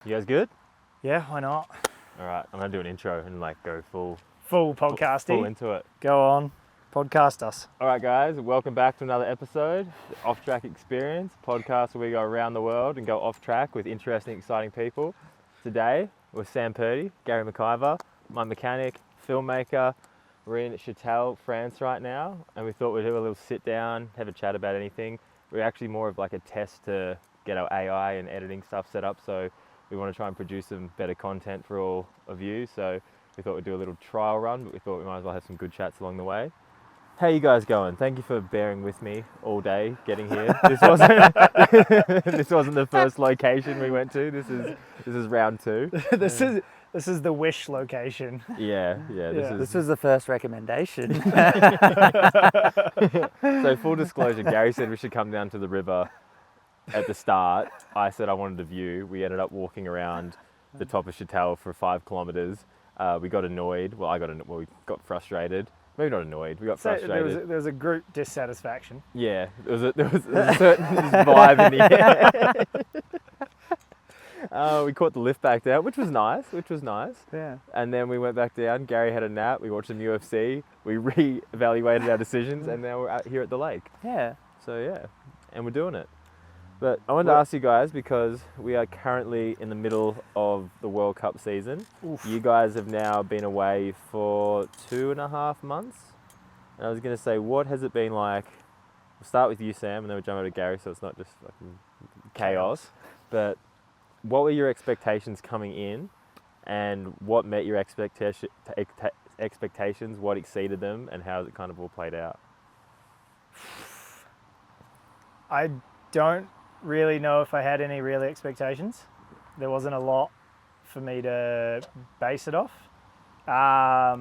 You guys good? Yeah, why not? All right, I'm gonna do an intro and go full Podcasty. full into it. Go on, podcast us. All right, guys, welcome back to another episode, the Off Track Experience podcast, where we go around the world and go off track with interesting, exciting people. Today, we're Sam Purdie, Gary McIvor, my mechanic, filmmaker. We're in Châtel, France right now, and we thought we'd do a little sit down, have a chat about anything. We're actually more of like a test to get our AI and editing stuff set up, so we want to try and produce some better content for all of you. So we thought we'd do a little trial run, but we thought we might as well have some good chats along the way. How you guys going? Thank you for bearing with me all day getting here. This wasn't this wasn't the first location we went to. This is round two. This is the Wish location. Yeah. This was the first recommendation. So full disclosure, Gary said we should come down to the river at the start. I said I wanted a view. We ended up walking around the top of Châtel for 5 kilometers. We got annoyed. We got frustrated. Maybe not annoyed. We got frustrated. There was a group dissatisfaction. Yeah, there was a certain vibe in the air. We caught the lift back down, which was nice. Yeah. And then we went back down. Gary had a nap. We watched some UFC. We re-evaluated our decisions, and now we're out here at the lake. Yeah. So yeah, and we're doing it. But I wanted to ask you guys, because we are currently in the middle of the World Cup season. Oof. You guys have now been away for 2.5 months. And I was going to say, what has it been like? We'll start with you, Sam, and then we'll jump over to Gary, so it's not just fucking chaos. But what were your expectations coming in, and what met your expectations, what exceeded them, and how has it kind of all played out? I don't really know if I had any real expectations. There wasn't a lot for me to base it off. I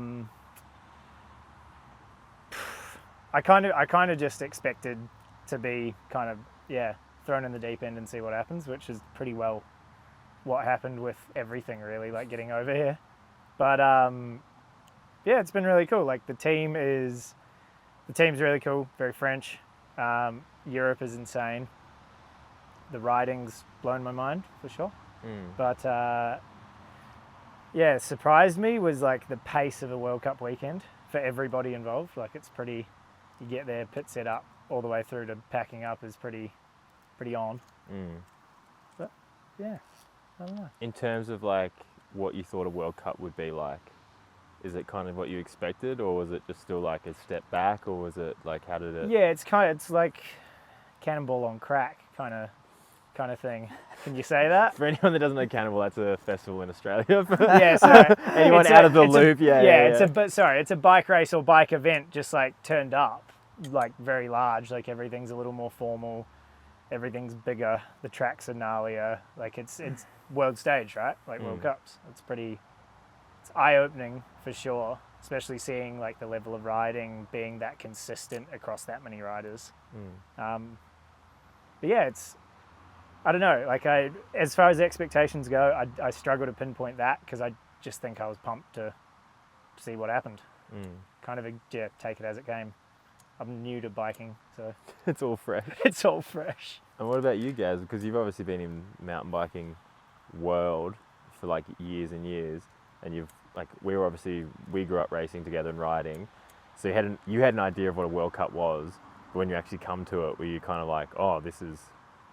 kind of just expected to be thrown in the deep end and see what happens, which is pretty well what happened with everything, really, like getting over here. But it's been really cool. Like the team's really cool, very French. Europe is insane. The riding's blown my mind for sure. But surprised me was like the pace of a World Cup weekend for everybody involved. Like it's pretty, you get there, pit set up all the way through to packing up is pretty on. But yeah, I don't know. In terms of like what you thought a World Cup would be like, is it kind of what you expected, or was it just still like a step back, or was it like, how did it? Yeah, it's like Cannonball on crack kind of thing. Can you say that? For anyone that doesn't know Cannibal, that's a festival in Australia. Yeah, sorry. Anyone out of the loop, It's a bike race or bike event just like turned up, like very large. Like everything's a little more formal, everything's bigger, the tracks are gnarlier. Like it's world stage, right? Like World Cups. It's eye-opening for sure, especially seeing like the level of riding being that consistent across that many riders. But yeah, I don't know, like as far as expectations go, I struggle to pinpoint that, because I just think I was pumped to see what happened. Take it as it came. I'm new to biking, so It's all fresh. it's all fresh. And what about you guys? Because you've obviously been in mountain biking world for like years and years, and we grew up racing together and riding, so you had an idea of what a World Cup was, but when you actually come to it, were you kind of like, oh, this is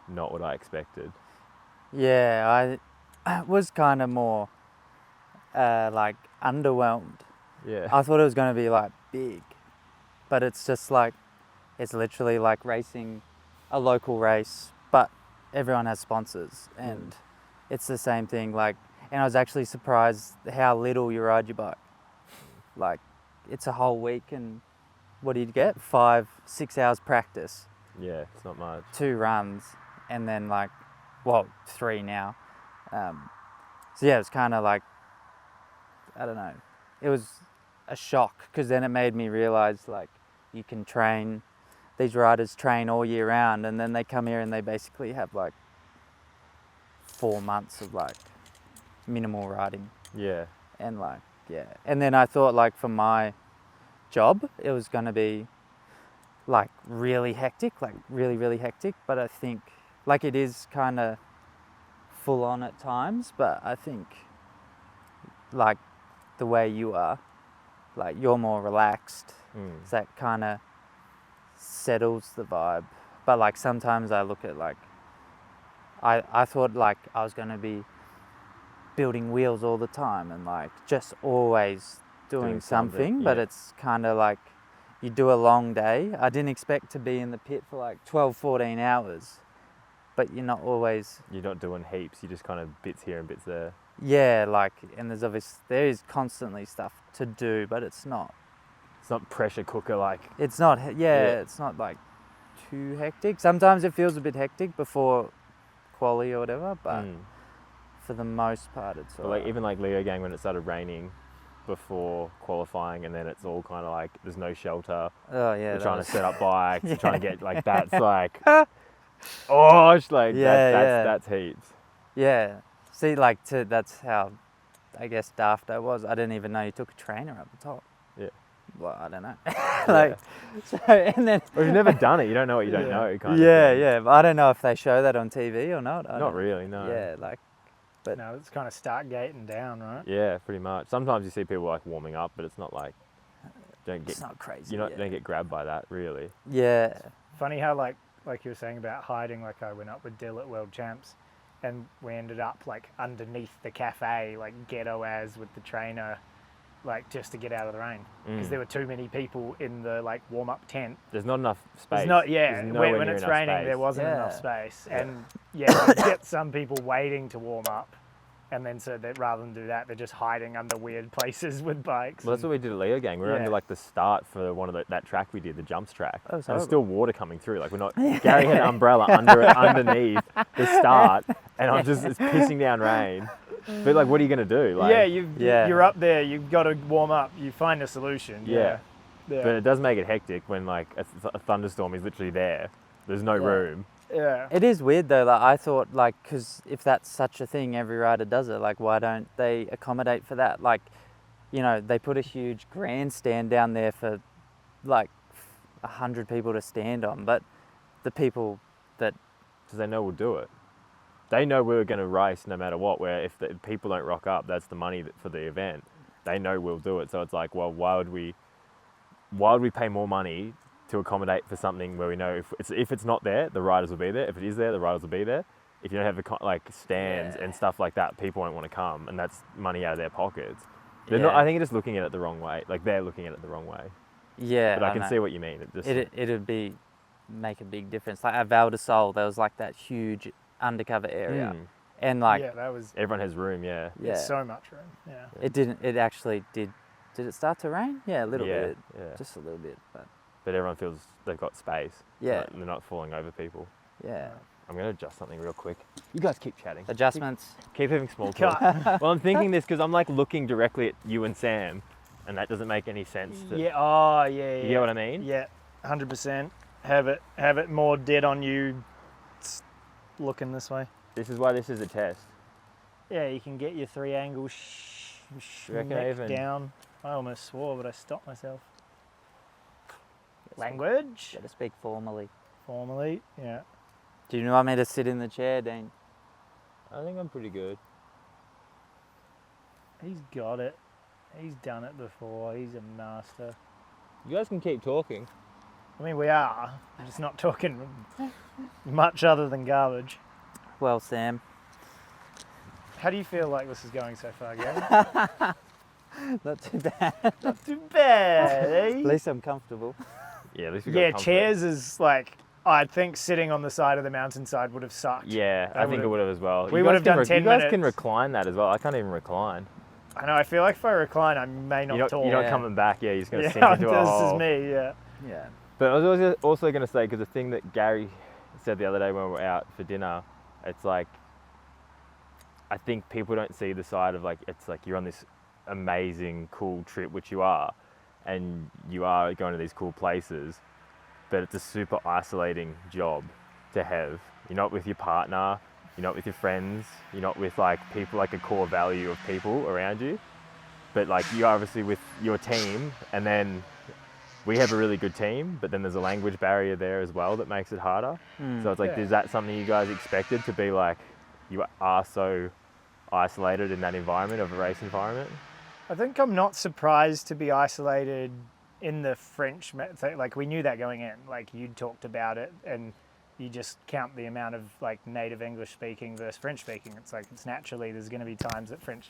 not what I expected? Yeah, I was kind of more like underwhelmed. Yeah. I thought it was going to be like big, but it's just like, it's literally like racing a local race, but everyone has sponsors, and it's the same thing. Like, and I was actually surprised how little you ride your bike. Like, it's a whole week, and what do you get? 5-6 hours practice. Yeah, it's not much. 2 runs, and then 3 now. So yeah, it's kind of like, I don't know. It was a shock, because then it made me realize like you can train, these riders train all year round, and then they come here and they basically have like 4 months of like minimal riding. Yeah. And and then I thought like for my job it was going to be like really hectic, like really hectic, but I think like it is kind of full on at times, but I think like the way you are, like you're more relaxed. So that kind of settles the vibe. But like sometimes I look at like, I thought like I was going to be building wheels all the time and like just always doing something, but it's kind of like you do a long day. I didn't expect to be in the pit for like 12, 14 hours, but you're not always... You're not doing heaps, you just kind of bits here and bits there. Yeah, like, and there is constantly stuff to do, but it's not Pressure cooker like. it's not it's not like too hectic. Sometimes it feels a bit hectic before quali or whatever, but for the most part it's all Like right. even like Leo Gang, when it started raining before qualifying, and then it's all kind of like there's no shelter. Oh yeah, They're trying to set up bikes. Yeah. They're trying to get like that's like oh it's like that's heaps. Yeah. See, like that's how I guess daft I was. I didn't even know you took a trainer up the top. Yeah. Well, I don't know. Like, so, and then... Well, you've never done it. You don't know what you don't know. Kind of thing. Yeah. But I don't know if they show that on TV or not. Not really, no. Yeah, like... But No, it's kind of start gating down, right? Yeah, pretty much. Sometimes you see people like warming up, but it's not like it's not crazy. don't get grabbed by that really. Yeah. Funny how like you were saying about hiding. Like I went up with Dill at World Champs, and we ended up like underneath the cafe, like ghetto as with the trainer, like just to get out of the rain because there were too many people in the like warm up tent. There's not enough space. There's not, There's nowhere when near it's enough raining, space. there wasn't Yeah. enough space, and you get some people waiting to warm up, and then so that rather than do that, they're just hiding under weird places with bikes. Well, that's what we did at Leo Gang. We were under like the start for one of that track we did, the jumps track. Oh, and there's still water coming through. Like we're not. Gary had an umbrella underneath the start, and it's pissing down rain. But like, what are you gonna do? Like, you're up there. You've got to warm up. You find a solution. Yeah. Yeah. But it does make it hectic when like a thunderstorm is literally there. There's no room. Yeah. It is weird though, like I thought, like, because if that's such a thing, every rider does it, like why don't they accommodate for that? Like, you know, they put a huge grandstand down there for like 100 people to stand on, but the people that... Because they know we'll do it. They know we're going to race no matter what, where if the people don't rock up, that's the money for the event. They know we'll do it. So it's like, well, why would we pay more money to accommodate for something where we know if it's not there, the riders will be there. If it is there, the riders will be there. If you don't have like stands and stuff like that, people won't want to come, and that's money out of their pockets. They're not. I think you're just looking at it the wrong way. Like they're looking at it the wrong way. Yeah, But I can know. see what you mean. It'd make a big difference. Like at Val de Sol, there was like that huge undercover area, and like that was. Everyone has room. Yeah. There's so much room. Yeah. It didn't. It actually did. Did it start to rain? Yeah, a little bit. Yeah. Just a little bit, but Everyone feels they've got space. Yeah. They're not falling over people. yeah. I'm going to adjust something real quick. You guys keep chatting. Adjustments. Keep having small talk. Well, I'm thinking this because I'm like looking directly at you and Sam, and that doesn't make any sense. Yeah. Oh, yeah. You get what I mean? Yeah. 100%. Have it more dead on you. Looking this way. This is why this is a test. Yeah, you can get your three angles reckon I even- down. I almost swore, but I stopped myself. Language. Got to speak formally. Formally, yeah. Do you want me to sit in the chair, Dean? I think I'm pretty good. He's got it. He's done it before. He's a master. You guys can keep talking. I mean, we are. We're just not talking much other than garbage. Well, Sam. How do you feel like this is going so far, Gary? Not too bad. Not too bad, eh? At least I'm comfortable. Yeah, at least we got Yeah, comfort. chairs is like, I think sitting on the side of the mountainside would have sucked. Yeah, I think it would have as well. We You would guys have done can 10 You guys can minutes. recline that as well. I can't even recline. I know, I feel like if I recline, I may not talk. You're not Yeah. coming back. Yeah, you're just going to Yeah, sink into a this hole. is me, yeah. Yeah. But I was also going to say, because the thing that Gary said the other day when we were out for dinner, it's like, I think people don't see the side of like, it's like you're on this amazing, cool trip, which you are, and you are going to these cool places, but it's a super isolating job to have. You're not with your partner, you're not with your friends, you're not with like people, like a core value of people around you, but like you're obviously with your team, and then we have a really good team, but then there's a language barrier there as well that makes it harder. So it's like, Yeah. is that something you guys expected to be like, you are so isolated in that environment of a race environment? I think I'm not surprised to be isolated in the French. Like, we knew that going in. Like, you'd talked about it, and you just count the amount of like native English speaking versus French speaking. It's like, it's naturally, there's going to be times that French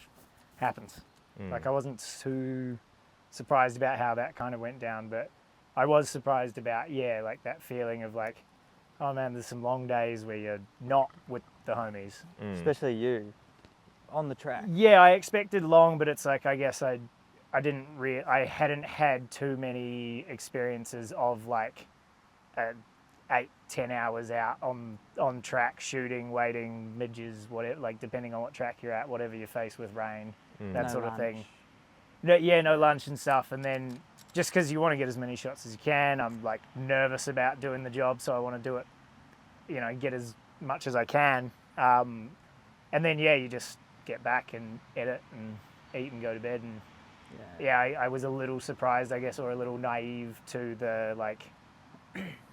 happens. Like, I wasn't too surprised about how that kind of went down, but I was surprised about, like that feeling of like, oh man, there's some long days where you're not with the homies. Especially you on the track. Yeah, I expected long, but it's like, I guess I hadn't had too many experiences of like 8-10 hours out on track, shooting, waiting, midges, whatever, like depending on what track you're at, whatever you face with rain, that No sort of lunch. thing. No lunch and stuff. And then just because you want to get as many shots as you can, I'm like nervous about doing the job, so I want to do it, get as much as I can. And then, you just get back and edit and eat and go to bed. And I was a little surprised, I guess, or a little naive to the like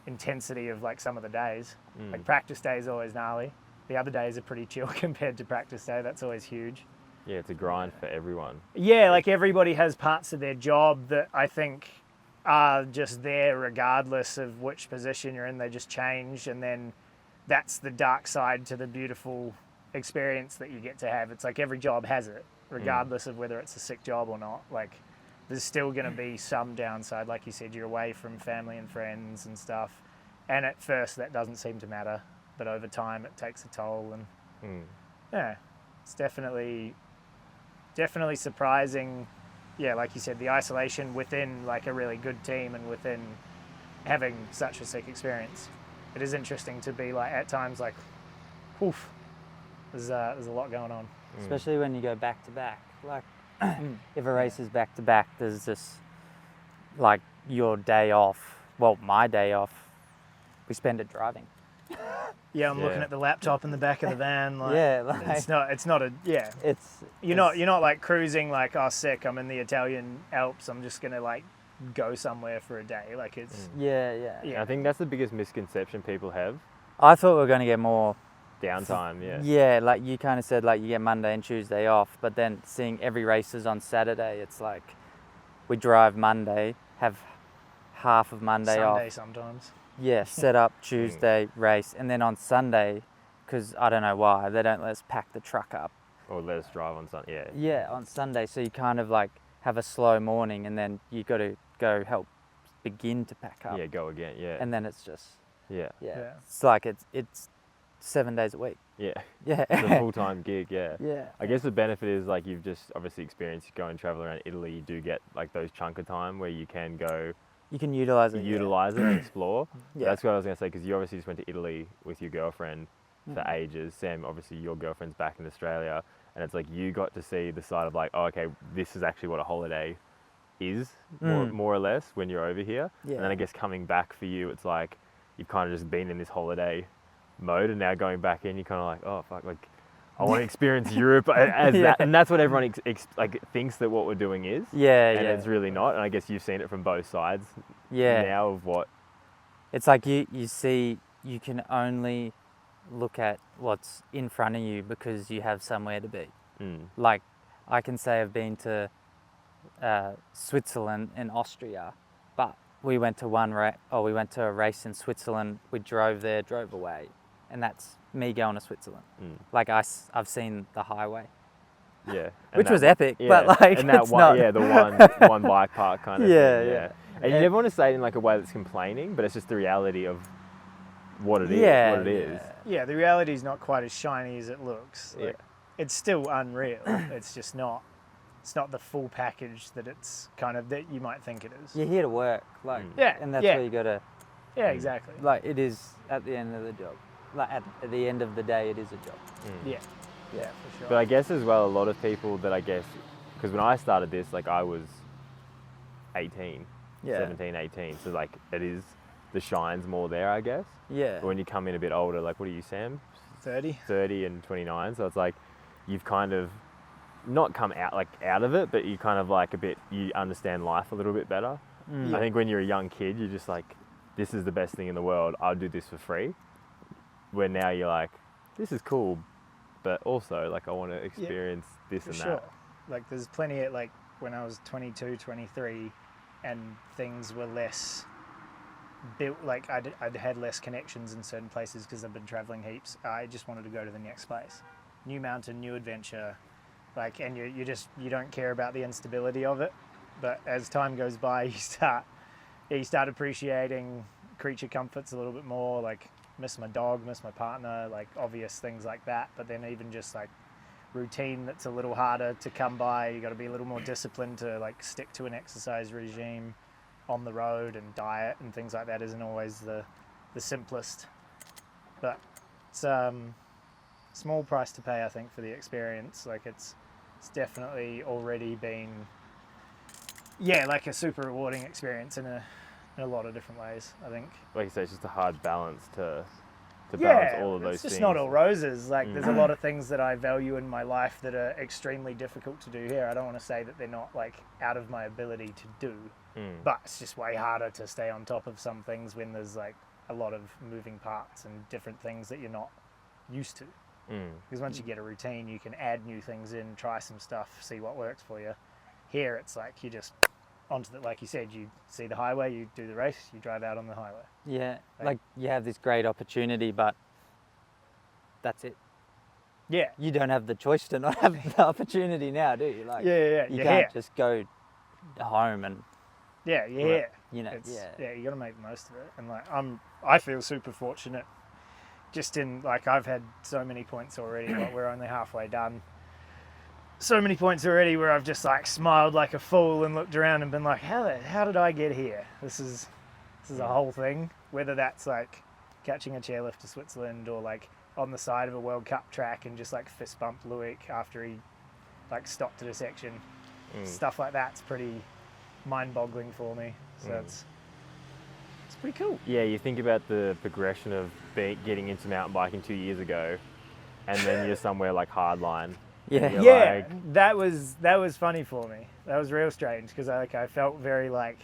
intensity of like some of the days. Like, practice day is always gnarly. The other days are pretty chill compared to practice day. That's always huge. Yeah, it's a grind for everyone. Yeah, like everybody has parts of their job that I think are just there regardless of which position you're in. They just change, and then that's the dark side to the beautiful experience that you get to have. It's like every job has it, regardless of whether it's a sick job or not. Like, there's still going to be some downside. Like you said, you're away from family and friends and stuff. And at first that doesn't seem to matter, but over time it takes a toll. And it's definitely surprising. Yeah, like you said, the isolation within like a really good team and within having such a sick experience. It is interesting to be like, at times, like, oof, there's a lot going on. Especially when you go back to back. Like, if a race is back to back, there's just like your day off. Well, my day off, we spend it driving. Yeah, I'm looking at the laptop in the back of the van. Like, it's you're not like cruising like, oh sick, I'm in the Italian Alps, I'm just gonna like go somewhere for a day. Like, it's Yeah. I think that's the biggest misconception people have. I thought we were going to get more Downtime, Yeah, like you kind of said, like you get Monday and Tuesday off, but then seeing every race is on Saturday, it's like we drive Monday, have half of Monday off. Sunday sometimes. Yeah, set up Tuesday, race, and then on Sunday, because I don't know why, they don't let us pack the truck up. Or let us drive on Sunday, Yeah, on Sunday, so you kind of like have a slow morning, and then you got to go help begin to pack up. Yeah, go again, And then it's just, Yeah. it's like it's 7 days a week. Yeah. Yeah. It's a full-time gig, yeah. Yeah. I guess the benefit is, like, you've just obviously experienced going and travel around Italy. You do get like those chunk of time where you can go You can utilize it. utilize it and explore. Yeah. That's what I was going to say, because you obviously just went to Italy with your girlfriend for ages. Sam, obviously your girlfriend's back in Australia, and it's like you got to see the side of like, oh, okay, this is actually what a holiday is, more or less, when you're over here. Yeah. And then I guess coming back for you, it's like you've kind of just been in this holiday mode, and now going back in, you're kind of like, oh fuck, like I want to experience Europe as that, and that's what everyone like thinks that what we're doing is. And it's really not. And I guess you've seen it from both sides. Now of what it's like you see, you can only look at what's in front of you because you have somewhere to be. Like, I can say I've been to Switzerland and Austria, but we went to we went to a race in Switzerland. We drove there, drove away, and that's me going to Switzerland. Like, I've seen the highway. Yeah. Which was epic, but like, and that it's one, not. the one bike park kind of thing. Yeah. And you never want to say it in like a way that's complaining, but it's just the reality of what it is. Yeah, the reality is not quite as shiny as it looks. Like, it's still unreal. It's just not. It's not the full package that it's kind of that you might think it is. You're here to work, like, and that's yeah. where you gotta. Yeah, exactly. Like, it is at the end of the job. Like, at the end of the day, it is a job. Yeah, for sure. But I guess as well, a lot of people that I guess, because when I started this, like I was 18, 17, 18. So like it is, the shine's more there, I guess. Yeah. But when you come in a bit older, like what are you, Sam? 30. 30 and 29. So it's like you've kind of not come out of it, but you kind of like you understand life a little bit better. I think when you're a young kid, you're just like, this is the best thing in the world. I'll do this for free. Where now you're like, this is cool, but also like I want to experience this For and sure. that. Like there's plenty of like when I was 22, 23 and things were less built, like I'd had less connections in certain places because I've been traveling heaps. I just wanted to go to the next place. New mountain, new adventure. Like, and you don't care about the instability of it. But as time goes by, you start appreciating creature comforts a little bit more, like miss my dog, miss my partner, like obvious things like that. But then even just like routine that's a little harder to come by. You got to be a little more disciplined to like stick to an exercise regime on the road, and diet and things like that isn't always the simplest. But it's small price to pay, I think, for the experience. Like it's definitely already been like a super rewarding experience in a lot of different ways, I think. Like you say, it's just a hard balance to balance all of those it's just things. not all roses. Like there's a lot of things that I value in my life that are extremely difficult to do here. I don't want to say that they're not like out of my ability to do, but it's just way harder to stay on top of some things when there's like a lot of moving parts and different things that you're not used to. Because once you get a routine, you can add new things in, try some stuff, see what works for you. Here it's like you just onto the, like you said, you see the highway, you do the race, you drive out on the highway. Yeah, like you have this great opportunity, but that's it. Yeah. You don't have the choice to not have the opportunity now, do you? Like, Yeah. you You're can't here. just go home and, Yeah, you're here. you know, You got to make the most of it. And like I feel super fortunate. Just in like I've had so many points already. Like we're only halfway done. So many points already where I've just like smiled like a fool and looked around and been like, how did I get here? This is a whole thing. Whether that's like catching a chairlift to Switzerland or like on the side of a World Cup track and just like fist bumped Loic after he like stopped at a section. Stuff like that's pretty mind-boggling for me. So it's pretty cool. Yeah, you think about the progression of getting into mountain biking 2 years ago, and then you're somewhere like Hardline. Yeah, that was funny for me. That was real strange because I felt very like,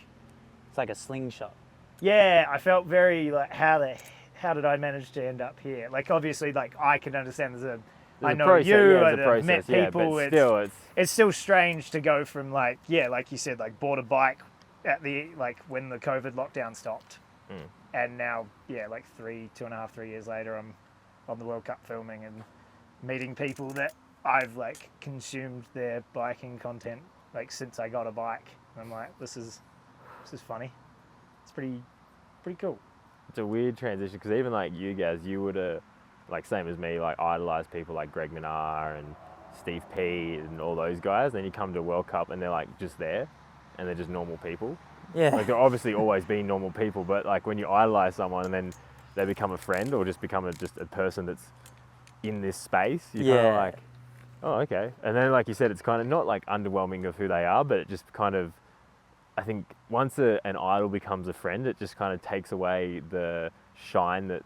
it's like a slingshot. Yeah, I felt very like how did I manage to end up here? Like obviously, like I can understand I know process, you, yeah, and I've met people. But still, it's still strange to go from like like you said, like bought a bike at the like when the COVID lockdown stopped, and now like 2.5, 3 years later, I'm on the World Cup filming and meeting people that I've like consumed their biking content like since I got a bike. And I'm like, this is funny. It's pretty cool. It's a weird transition because even like you guys, you would have, like same as me, like idolized people like Greg Minnaar and Steve P and all those guys. Then you come to World Cup and they're like just there, and they're just normal people. Yeah. Like they're obviously always been normal people, but like when you idolize someone and then they become a friend or just become just a person that's in this space, you're kind of like, oh, okay. And then like you said, it's kind of not like underwhelming of who they are, but it just kind of, I think once an idol becomes a friend, it just kind of takes away the shine that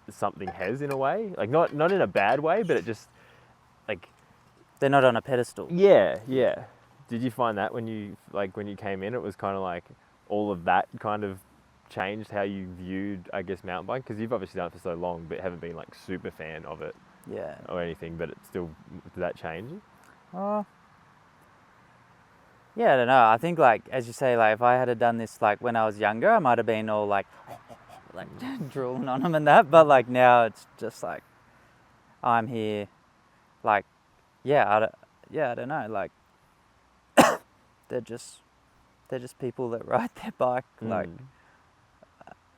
something has in a way. Like not in a bad way, but it just like, they're not on a pedestal. Yeah. Did you find that when you came in, it was kind of like all of that kind of changed how you viewed, I guess, mountain biking? Because you've obviously done it for so long, but haven't been like super fan of it. Yeah. Or anything, but it still, did that change? Yeah, I don't know. I think like, as you say, like if I had done this like when I was younger, I might have been all like drooling on them and that. But like now it's just like, I'm here, like, I don't know, like they're just people that ride their bike. Like,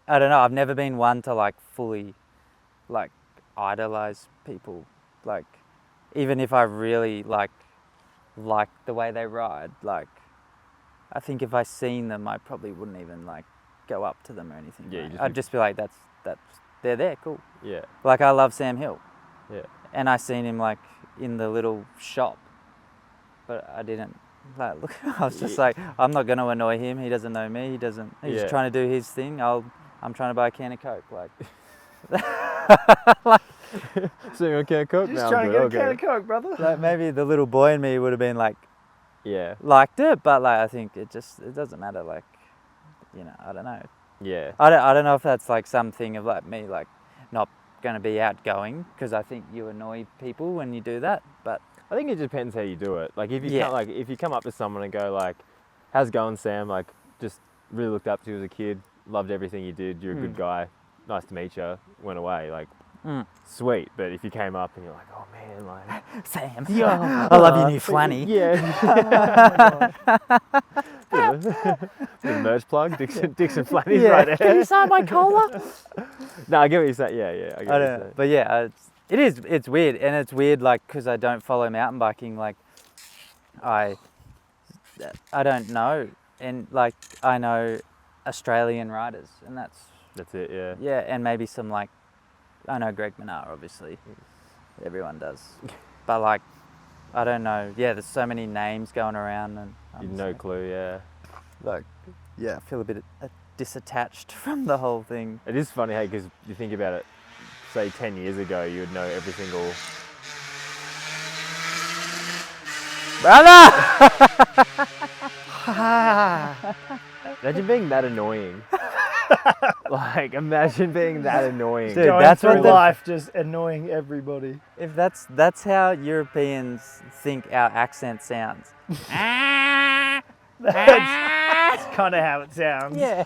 I don't know. I've never been one to like fully like idolize people. Like, even if I really like the way they ride, like I think if I seen them, I probably wouldn't even like go up to them or anything. Yeah, I'd just be like, that's they're there, cool. Yeah. Like I love Sam Hill. Yeah. And I seen him like in the little shop, but I didn't like look. I was just like, I'm not going to annoy him. He doesn't know me. He's just trying to do his thing. I'm trying to buy a can of Coke. Like, So you're a can of Coke now? Just trying to get a can of Coke, brother. like maybe the little boy in me would have been like, Yeah. liked it, but like I think it doesn't matter. Like, I don't know. Yeah. I don't know if that's like something of like me like not going to be outgoing because I think you annoy people when you do that. But I think it depends how you do it. Like if you Yeah. if you come up to someone and go like, "How's it going, Sam? Like, just really looked up to you as a kid, loved everything you did. You're a good guy. Nice to meet you." Went away, like, sweet. But if you came up and you're like, "Oh man, like, Sam, I love your new flanny. yeah." Bit of a merch plug, Dixon Flannies right there. Can you sign my collar? No, I get what you're saying. Yeah, I get I what don't you're know. saying. But yeah, it's weird, and it's weird like because I don't follow mountain biking. Like I don't know, and like I know Australian riders, and that's it. Yeah. yeah, and maybe some like I know Greg Minnaar, obviously, everyone does, but like I don't know. Yeah, there's so many names going around, and You've no clue. Yeah. like yeah, I feel a bit disattached from the whole thing. It is funny, hey, because you think about it. Say 10 years ago, you would know every single. Brother! Imagine being that annoying. Like, imagine being that annoying. Dude, Going that's through what the- life just annoying everybody. If that's how Europeans think our accent sounds. That's kind of how it sounds. Yeah.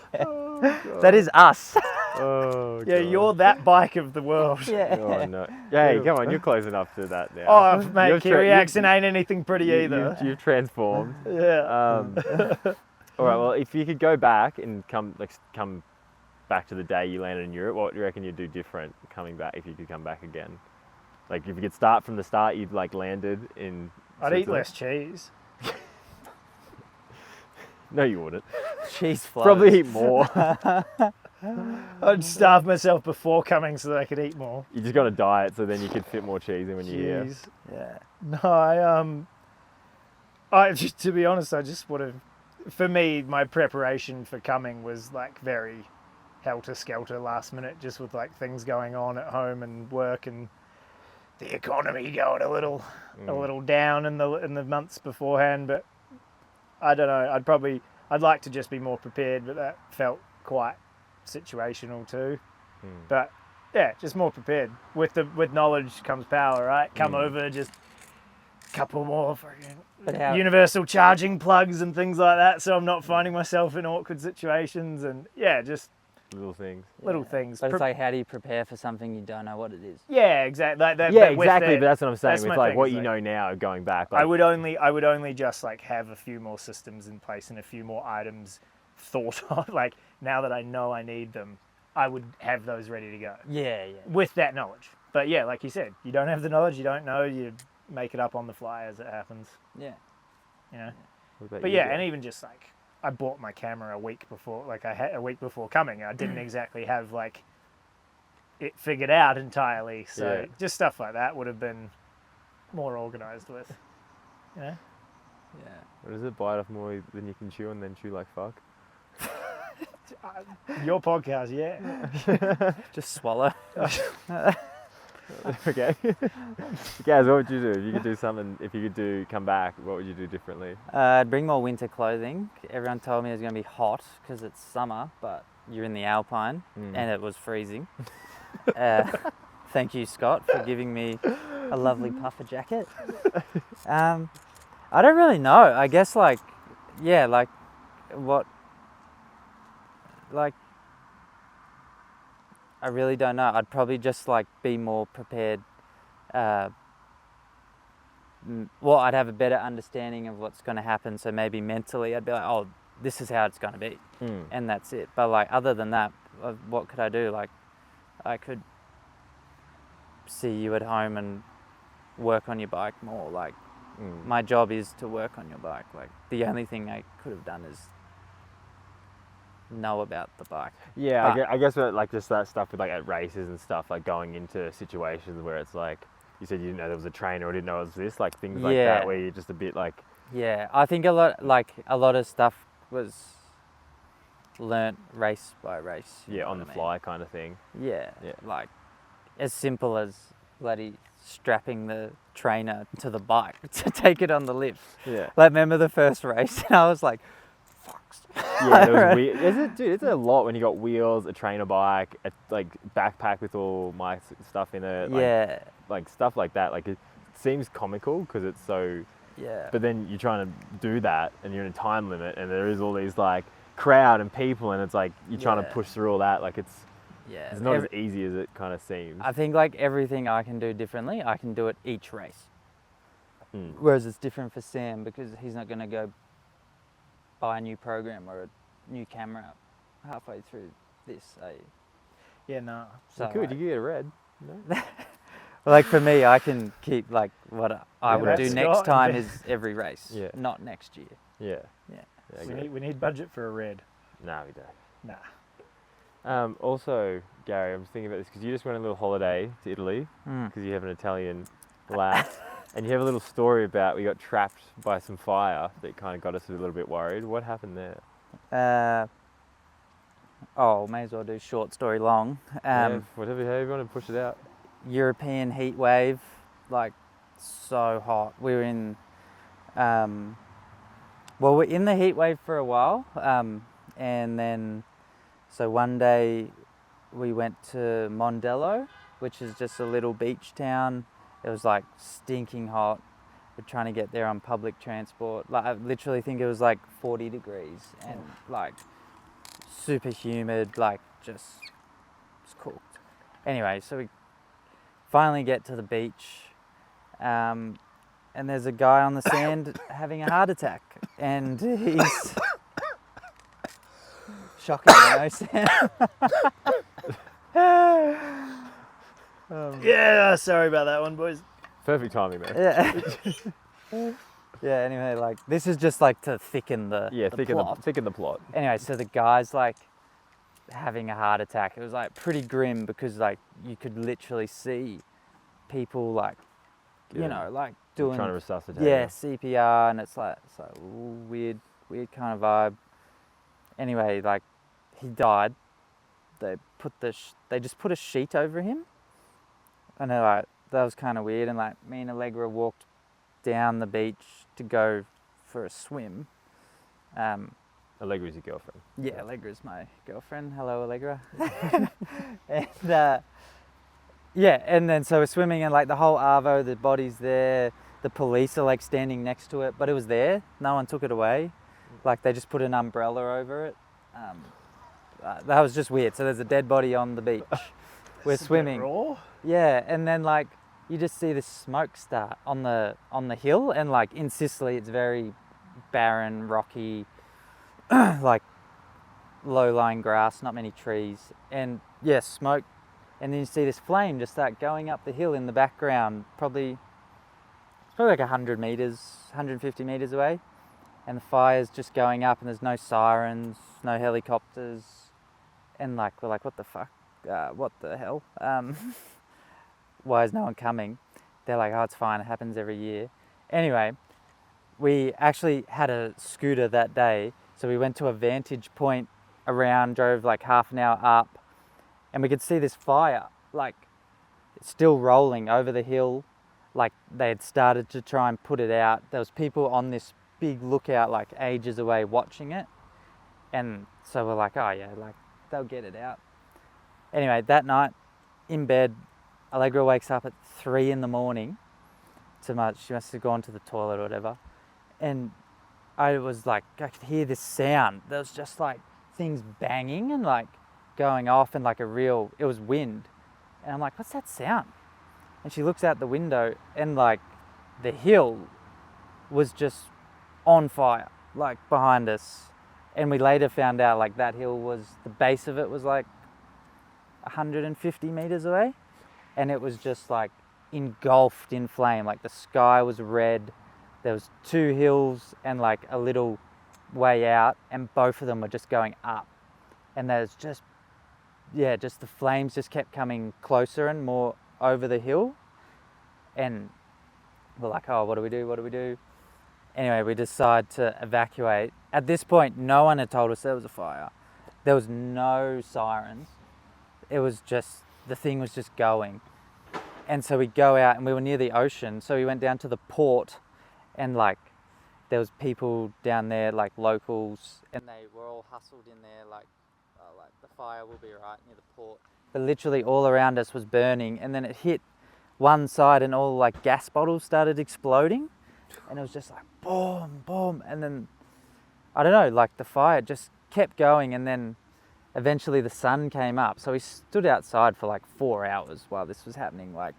That is us. Oh, Yeah, God. you're that bike of the world. Yeah. Oh, no. Hey, come on, you're close enough to that now. Oh, mate, You're Kiwi accent ain't anything pretty either. You've transformed. Yeah. All right, well, if you could go back and come back to the day you landed in Europe, what do you reckon you'd do different coming back if you could come back again? Like, if you could start from the start, you'd like landed in I'd eat Switzerland? less cheese. No, you wouldn't. Cheese flows. Probably eat more. I'd starve myself before coming so that I could eat more. You just got a diet so then you could fit more cheese in when you're here. Cheese. Yeah. No, I just, to be honest, I just would have. For me, my preparation for coming was like very helter-skelter, last minute, just with like things going on at home and work and the economy going a little down in the months beforehand. But I don't know. I'd like to just be more prepared, but that felt quite situational too. But yeah, just more prepared. With knowledge comes power, right? Come over, just a couple more freaking universal charging plugs and things like that, so I'm not finding myself in awkward situations. And yeah, just Little things. little things. But it's like, how do you prepare for something you don't know what it is? Yeah, exactly. Yeah, exactly. But that's what I'm saying. that's It's my like thing, what is you like- know now, going back. Like, I would only just like have a few more systems in place and a few more items thought of. Like, now that I know I need them, I would have those ready to go Yeah, yeah. with that knowledge. But yeah, like you said, you don't have the knowledge, you don't know, you make it up on the fly as it happens. Yeah. You know. what about But you, yeah, Joe? and even just like I bought my camera a week before. Like I had a week before coming. I didn't exactly have like it figured out entirely. So Yeah. just stuff like that would have been more organised with. You know. Yeah. What is it? Bite off more than you can chew and then chew like fuck? Your podcast, yeah. Just swallow. Okay. Gaz, what would you do if you could do something? If you could come back, what would you do differently? I'd bring more winter clothing. Everyone told me it was going to be hot because it's summer, but you're in the Alpine and it was freezing. Thank you, Scott, for giving me a lovely puffer jacket. I don't really know. I guess like I really don't know. I'd probably just like be more prepared. I'd have a better understanding of what's going to happen. So maybe mentally I'd be like, oh, this is how it's going to be. And that's it. But like, other than that, what could I do? Like, I could see you at home and work on your bike more. Like, my job is to work on your bike. Like, the only thing I could have done is know about the bike. Yeah, But- I guess like just that stuff with like at races and stuff, like going into situations where it's like you said you didn't know there was a trainer or didn't know it was this, like things like Yeah. that where you're just a bit like Yeah, I think a lot of stuff was learnt race by race. you know on what the I mean? fly kind of thing. Yeah, Yeah. like as simple as bloody strapping the trainer to the bike to take it on the lift. Yeah. Like, remember the first race, and I was like, "Fucks." Yeah, there was dude, it's a lot when you got wheels, a trainer bike, a like backpack with all my stuff in it. Like, Yeah. like stuff like that. Like it seems comical because it's so. Yeah. But then you're trying to do that, and you're in a time limit, and there is all these like crowd and people, and it's like you're trying to push through all that. Like it's not as easy as it kind of seems. I think like everything I can do differently, I can do it each race. Whereas it's different for Sam because he's not going to go buy a new program or a new camera halfway through this. Yeah, no. So you could get a red. No? Like for me, I can keep like what I would do that's next Scott. time is every race, Yeah. not next year. Yeah. Yeah, we need budget for a red. No, we don't. Nah. Also, Gary, I'm thinking about this because you just went on a little holiday to Italy because you have an Italian lass, and you have a little story about we got trapped by some fire that kind of got us a little bit worried. What happened there? May as well do short story long. However you want to push it out. European heat wave, like so hot. We were in, we're in the heat wave for a while, and then, so one day we went to Mondello, which is just a little beach town. It was like stinking hot. We're trying to get there on public transport. Like I literally think it was like 40 degrees and like super humid, like just cooked. Anyway, so we finally get to the beach, and there's a guy on the sand having a heart attack, and he's shocking, Sam? Yeah, sorry about that one, boys. Perfect timing, man. Yeah. Yeah. Anyway, like this is just like to thicken the plot. Thicken the plot. Anyway, so the guy's like having a heart attack. It was like pretty grim because like you could literally see people like like doing trying to resuscitate. CPR, and it's like weird kind of vibe. Anyway, like he died. They just put a sheet over him, and they're like that was kind of weird. And like me and Allegra walked down the beach to go for a swim. Allegra's your girlfriend. Yeah, Allegra's my girlfriend. Hello, Allegra. And and then so we're swimming, and like the whole Arvo, the body's there. The police are like standing next to it, but it was there. No one took it away. Like they just put an umbrella over it. That was just weird. So there's a dead body on the beach. We're swimming. Raw? Yeah, and then like you just see this smoke start on the hill, and like in Sicily it's very barren, rocky, like low-lying grass, not many trees, and smoke, and then you see this flame just start going up the hill in the background, probably like 100 meters, 150 meters away, and the fire's just going up, and there's no sirens, no helicopters, and like we're like, what the fuck, what the hell, why is no one coming? They're like, oh, it's fine, it happens every year. Anyway, we actually had a scooter that day, so we went to a vantage point around, drove like half an hour up, and we could see this fire, like still rolling over the hill, like they had started to try and put it out. There was people on this big lookout like ages away watching it, and so we're like, oh yeah, like they'll get it out. Anyway, that night in bed, Allegra wakes up at 3 a.m. She must have gone to the toilet or whatever, and I could hear this sound. There was just like things banging and like going off, and like it was wind. And I'm like, what's that sound? And she looks out the window, and like the hill was just on fire, like behind us. And we later found out like that hill the base of it was like 150 meters away. And it was just like engulfed in flame. Like the sky was red. There was 2 hills and like a little way out, and both of them were just going up. And there's just the flames just kept coming closer and more over the hill. And we're like, oh, what do we do? Anyway, we decide to evacuate. At this point, no one had told us there was a fire. There was no sirens. It was just, the thing was just going. And so we go out, and we were near the ocean, so we went down to the port, and like there was people down there, like locals, and they were all hustled in there, like the fire will be right near the port. But literally all around us was burning, and then it hit one side and all like gas bottles started exploding, and it was just like boom, boom, and then I don't know, like the fire just kept going, and then eventually the sun came up. So we stood outside for like 4 hours while this was happening. Like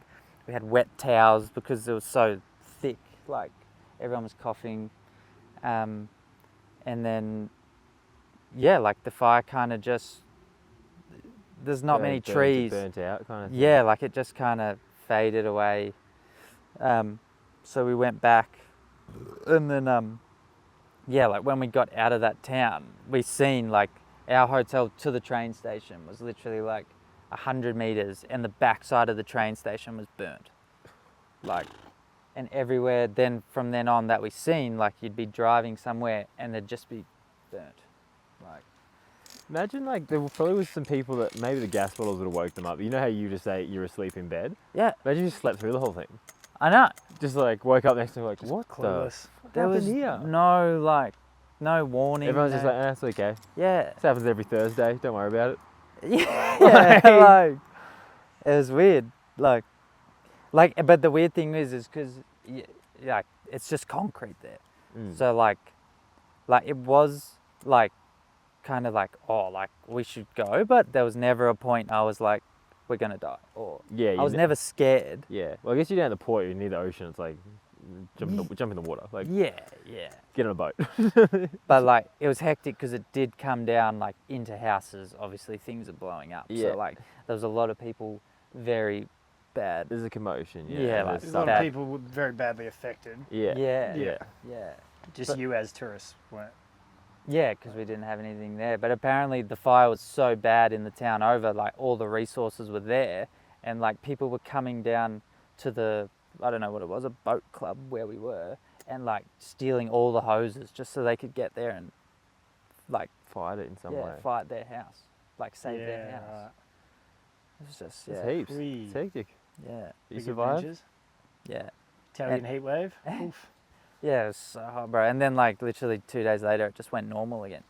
we had wet towels because it was so thick, like everyone was coughing. And then, yeah, like the fire kind of just, there's not many trees. Burnt out kind of thing. Yeah, like it just kind of faded away. So we went back, and then, yeah, like when we got out of that town, we seen like our hotel to the train station was literally like 100 meters, and the backside of the train station was burnt. Like, and everywhere then from then on that we seen, like you'd be driving somewhere and there'd just be burnt. Like, imagine like there probably was some people that maybe the gas bottles would have woke them up. You know how you just say you're asleep in bed? yeah, Imagine you just slept through the whole thing. I know. Just like woke up next to me like, what Clueless. There was here? no warning. Everyone's no, just like, it's okay. yeah, This happens every Thursday. Don't worry about it. yeah, like it was weird. Like, but the weird thing is because like it's just concrete there. So like it was like kind of like, oh, like we should go, but there was never a point I was like, we're gonna die, or Yeah, I was never scared. Yeah. Well, I guess you're down at the port. You're near the ocean. It's like jump in the water. Like Yeah. get on a boat. But like it was hectic because it did come down like into houses. Obviously, things are blowing up. Yeah. So like there was a lot of people very bad. There's a commotion. Yeah. Yeah, and like There's there's a lot that- of people were very badly affected. Yeah. Yeah. Yeah. Yeah. Just But- you as tourists weren't. Yeah, because we didn't have anything there. But apparently the fire was so bad in the town over, like all the resources were there, and like people were coming down to the, I don't know what it was, a boat club where we were, and like stealing all the hoses just so they could get there and like Fight it in some way. fight their house, like save their Yeah, house. right. It was just It's yeah, heaps. Wee. It's hectic. yeah, You Big survived? adventures. yeah. Italian heat wave. Oof. Yeah, it was so hot, bro. And then like literally 2 days later, it just went normal again,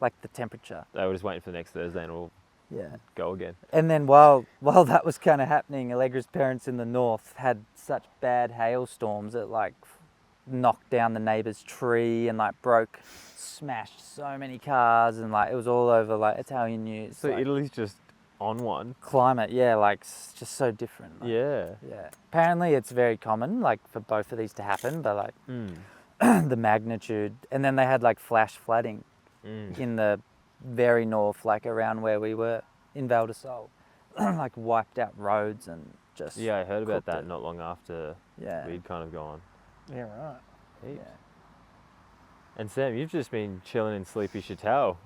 like the temperature. They were just waiting for the next Thursday and we'll Yeah. go again. And then while that was kind of happening, Allegra's parents in the north had such bad hailstorms that like knocked down the neighbour's tree and like smashed so many cars, and like it was all over like Italian news. So like, Italy's just on one. climate, yeah, like just so different. Like, Yeah. yeah. Apparently it's very common like for both of these to happen, but like the magnitude. And then they had like flash flooding in the very north, like around where we were in Val di Sole, like wiped out roads and just Yeah, I heard about cooked that it. not long after yeah, we'd kind of gone. Yeah, right. Heaps. yeah. And Sam, you've just been chilling in Sleepy Chateau,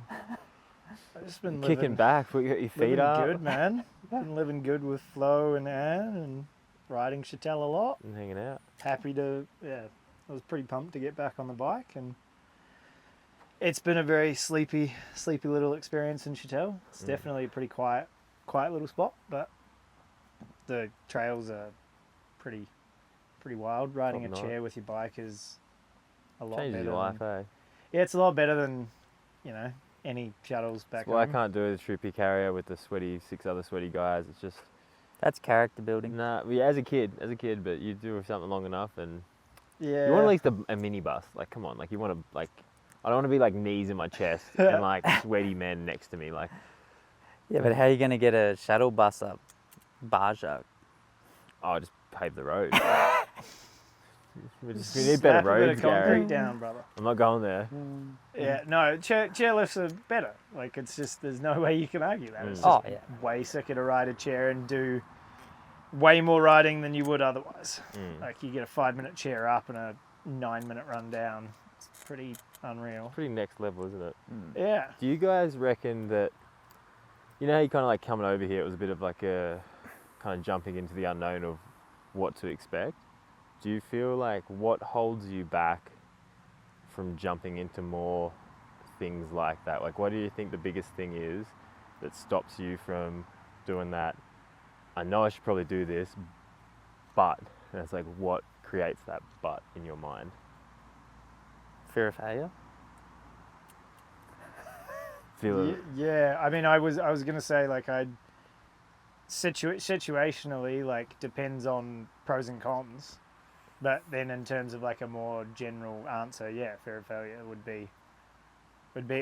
I've just been kicking living, back, put your feet living up, good, man. Been living good with Flo and Anne and riding Chatel a lot. and hanging out. Happy to, I was pretty pumped to get back on the bike, and it's been a very sleepy little experience in Chatel. It's definitely a pretty quiet little spot, but the trails are pretty wild. Riding Top a notch. chair with your bike is a lot Changes better. your life, than, eh? yeah, it's a lot better than, any shuttles back Well, I home. can't do the Troopy carrier with the six other sweaty guys. It's just, That's character building. nah, yeah, as a kid, but you do something long enough and Yeah. you want at least a minibus. Like, come on, like you want to, like, I don't want to be like knees in my chest and like sweaty men next to me. Like, Yeah, but how are you going to get a shuttle bus up Baja? oh, just pave the road. we need Slap better a bit roads, of concrete Gary. down, brother. I'm not going there. Yeah, no, chairlifts are better. Like, it's just, there's no way you can argue that. It's Oh, just yeah. way sicker to ride a chair and do way more riding than you would otherwise. Like, you get a 5-minute chair up and a 9-minute run down. It's pretty unreal. Pretty next level, isn't it? Yeah. Do you guys reckon that, you know how you kind of like coming over here, it was a bit of like a kind of jumping into the unknown of what to expect? Do you feel like what holds you back from jumping into more things like that? Like, what do you think the biggest thing is that stops you from doing that? I know I should probably do this, but, and it's like, what creates that but in your mind? fear of failure? Yeah, I mean, I was gonna say like situationally, like depends on pros and cons, but then in terms of like a more general answer, yeah, fear of failure would be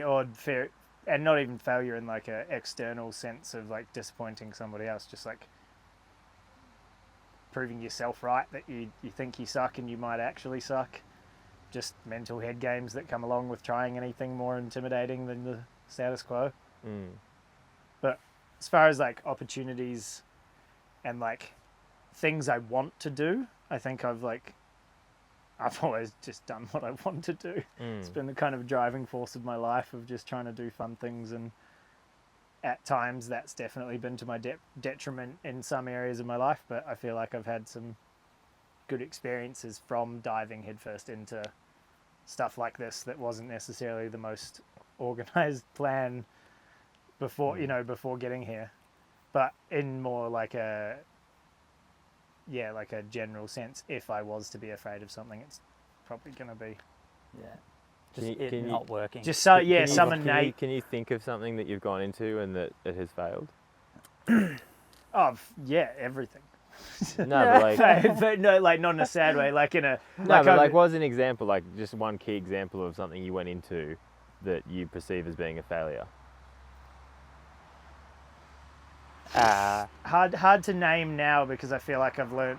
or fear, and not even failure in like a external sense of like disappointing somebody else, just like proving yourself right that you think you suck and you might actually suck. Just mental head games that come along with trying anything more intimidating than the status quo. But as far as like opportunities and like things I want to do, I think I've always just done what I want to do. It's been the kind of driving force of my life of just trying to do fun things, and at times that's definitely been to my detriment in some areas of my life, but I feel like I've had some good experiences from diving headfirst into stuff like this that wasn't necessarily the most organized plan before getting here, but in more like a general sense, if I was to be afraid of something, it's probably going to be not working. just so some innate. Can you think of something that you've gone into and that it has failed? Everything. No, but no, like not in a sad way, like in a what was an example, like just one key example of something you went into that you perceive as being a failure? Hard to name now because I feel like I've learned.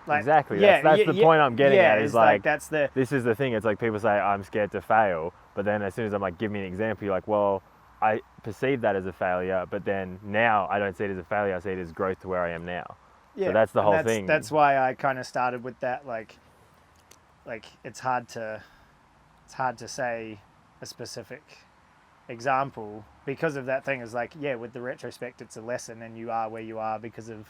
Like, exactly. That's the point I'm getting at. Is like this is the thing. It's like people say I'm scared to fail, but then as soon as I'm like, give me an example, you're like, well, I perceive that as a failure, but then now I don't see it as a failure. I see it as growth to where I am now. Yeah, so that's the whole thing. That's why I kind of started with that. Like it's hard to say a specific example because of that thing. Is like, with the retrospect, it's a lesson, and you are where you are because of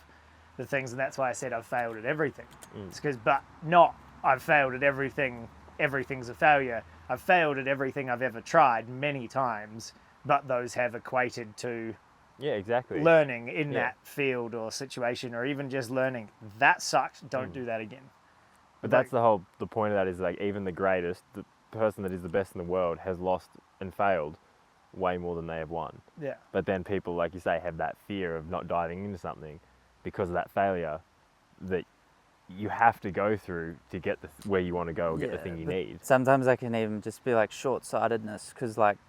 the things, and that's why I said I've failed at everything. It's because, but not I've failed at everything. Everything's a failure. I've failed at everything I've ever tried many times, but those have equated to learning in that field or situation, or even just learning that sucked. Don't do that again. But that's the point of that is like even the greatest, the person that is the best in the world has lost and failed way more than they have won. Yeah. But then people, like you say, have that fear of not diving into something because of that failure that you have to go through to get where you want to go or get the thing you need. Sometimes that can even just be like short-sightedness, because like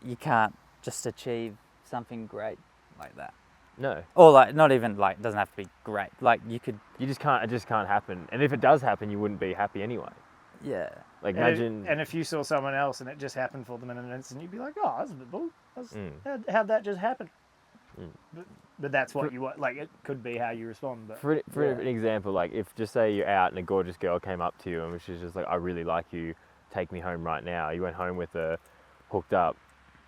you can't just achieve something great like that. No. Or like not even like, it doesn't have to be great. Like you just can't, it just can't happen. And if it does happen, you wouldn't be happy anyway. Yeah. Like imagine. And if you saw someone else and it just happened for them in an instant, you'd be like, oh, that's a bit bull. How'd that just happen? But that's what you want. Like it could be how you respond. But for an example, like if just say you're out and a gorgeous girl came up to you and she's just like, I really like you, take me home right now. You went home with her, hooked up.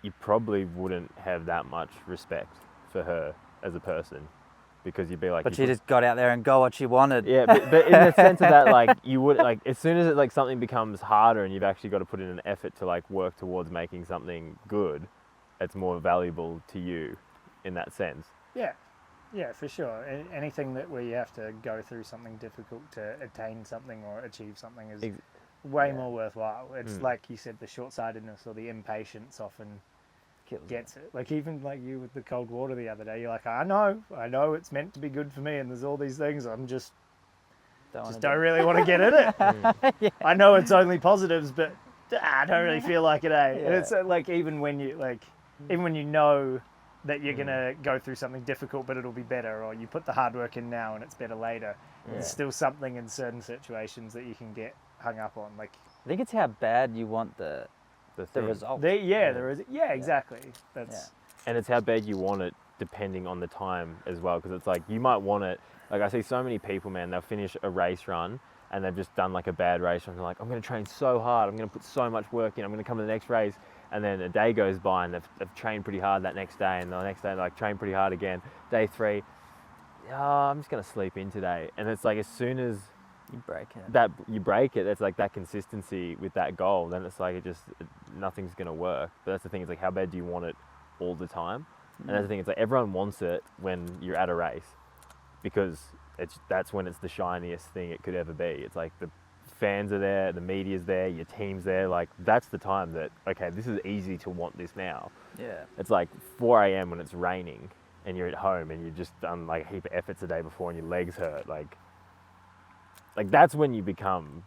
You probably wouldn't have that much respect for her as a person, because you'd be like, but she just got out there and got what she wanted. Yeah, but in the sense of that, like you would, like as soon as it like something becomes harder and you've actually got to put in an effort to like work towards making something good, it's more valuable to you in that sense. Yeah, for sure. Anything where you have to go through something difficult to attain something or achieve something is way more worthwhile. It's like you said, the short-sightedness or the impatience often gets it. Like even like you with the cold water the other day, you're like, I know it's meant to be good for me, and there's all these things. I'm just don't really want to get in it. I know it's only positives, but I don't really feel like it. And it's like even when you know that you're gonna go through something difficult, but it'll be better, or you put the hard work in now and it's better later. There's still something in certain situations that you can get hung up on. Like I think it's how bad you want the result. There is. Yeah, exactly. And it's how bad you want it, depending on the time as well. Because it's like you might want it. Like I see so many people, man. They'll finish a race run and they've just done like a bad race run. They're like, I'm going to train so hard. I'm going to put so much work in. I'm going to come to the next race. And then a day goes by and they've trained pretty hard that next day, and the next day like train pretty hard again. Day 3, I'm just going to sleep in today. And it's like as soon as you break it, it's like that consistency with that goal, then it's like nothing's going to work. But that's the thing, it's like how bad do you want it all the time? And that's the thing, it's like everyone wants it when you're at a race, because that's when it's the shiniest thing it could ever be. It's like the fans are there, the media's there, your team's there. Like that's the time that, okay, this is easy to want this now. Yeah. It's like 4 a.m. when it's raining and you're at home and you've just done like a heap of efforts the day before and your legs hurt. Like that's when you become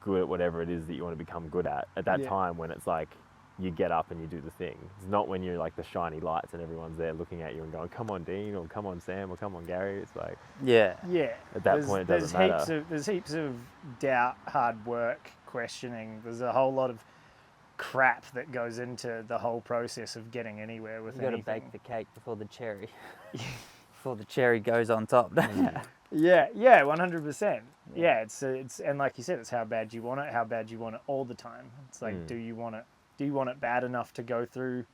good at whatever it is that you want to become good at that time, when it's like you get up and you do the thing. It's not when you're like the shiny lights and everyone's there looking at you and going, come on Dean, or come on Sam, or come on Gary. It's like, Yeah. At that point, it doesn't matter. There's heaps of doubt, hard work, questioning. There's a whole lot of crap that goes into the whole process of getting anywhere with anything. You got to bake the cake before the cherry. Before the cherry goes on top, don't you? Yeah, 100%. Yeah, it's and like you said, it's how bad you want it all the time. It's like, do you want it bad enough to go through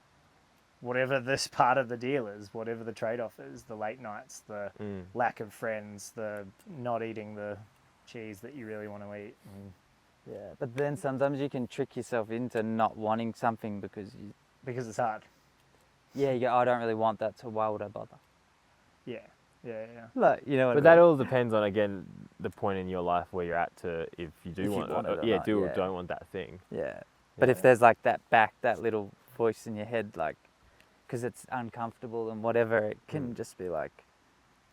whatever this part of the deal is, whatever the trade-off is, the late nights, the lack of friends, the not eating the cheese that you really want to eat. Yeah, but then sometimes you can trick yourself into not wanting something because it's hard. Yeah, you go, I don't really want that, so why would I bother? Yeah. Like, you know what But that all depends on, again, the point in your life where you're at to, if you do want it, do or don't want that thing. Yeah. But if there's like that little voice in your head, like, because it's uncomfortable and whatever, it can just be like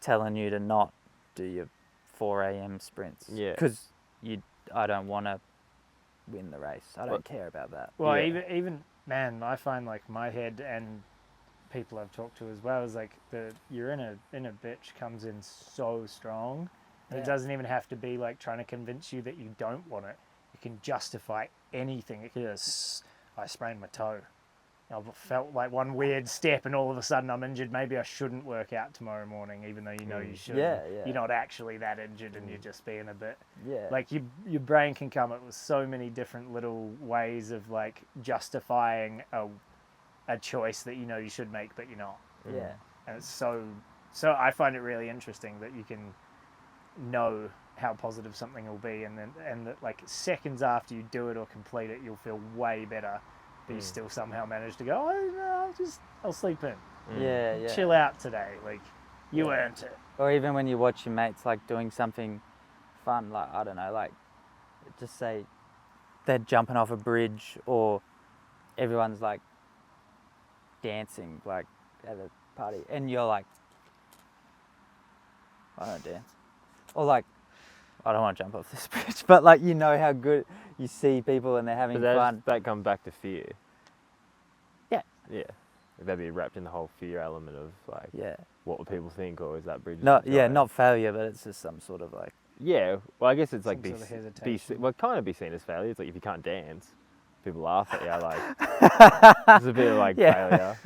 telling you to not do your 4 a.m. sprints. Yeah. Because I don't want to win the race. I don't care about that. Well, even man, I find like my head and people I've talked to as well is like your inner bitch comes in so strong, and it doesn't even have to be like trying to convince you that you don't want it. You can justify anything. It can just, I sprained my toe. I felt like one weird step and all of a sudden I'm injured. Maybe I shouldn't work out tomorrow morning, even though you know you should. Yeah. You're not actually that injured and you're just being a bit. Yeah. Like your brain can come up with so many different little ways of like justifying a choice that you know you should make, but you're not. Yeah. And it's so I find it really interesting that you can know how positive something will be, and that like seconds after you do it or complete it, you'll feel way better, but you still somehow manage to go, oh no, I'll sleep in. Yeah. Chill out today. Like you earned it. Or even when you watch your mates like doing something fun, like, I don't know, like just say they're jumping off a bridge, or everyone's like dancing like at a party, and you're like, I don't dance, or like, I don't want to jump off this bridge, but like, you know how good you see people and they're having fun. That comes back to fear. Yeah. That'd be wrapped in the whole fear element of like, what would people think, or is that bridge? Not failure, but it's just some sort of like. Yeah, well, I guess it's like Some sort of hesitation. kind of be seen as failure. It's like if you can't dance, people laugh at you. Like it's a bit of like failure.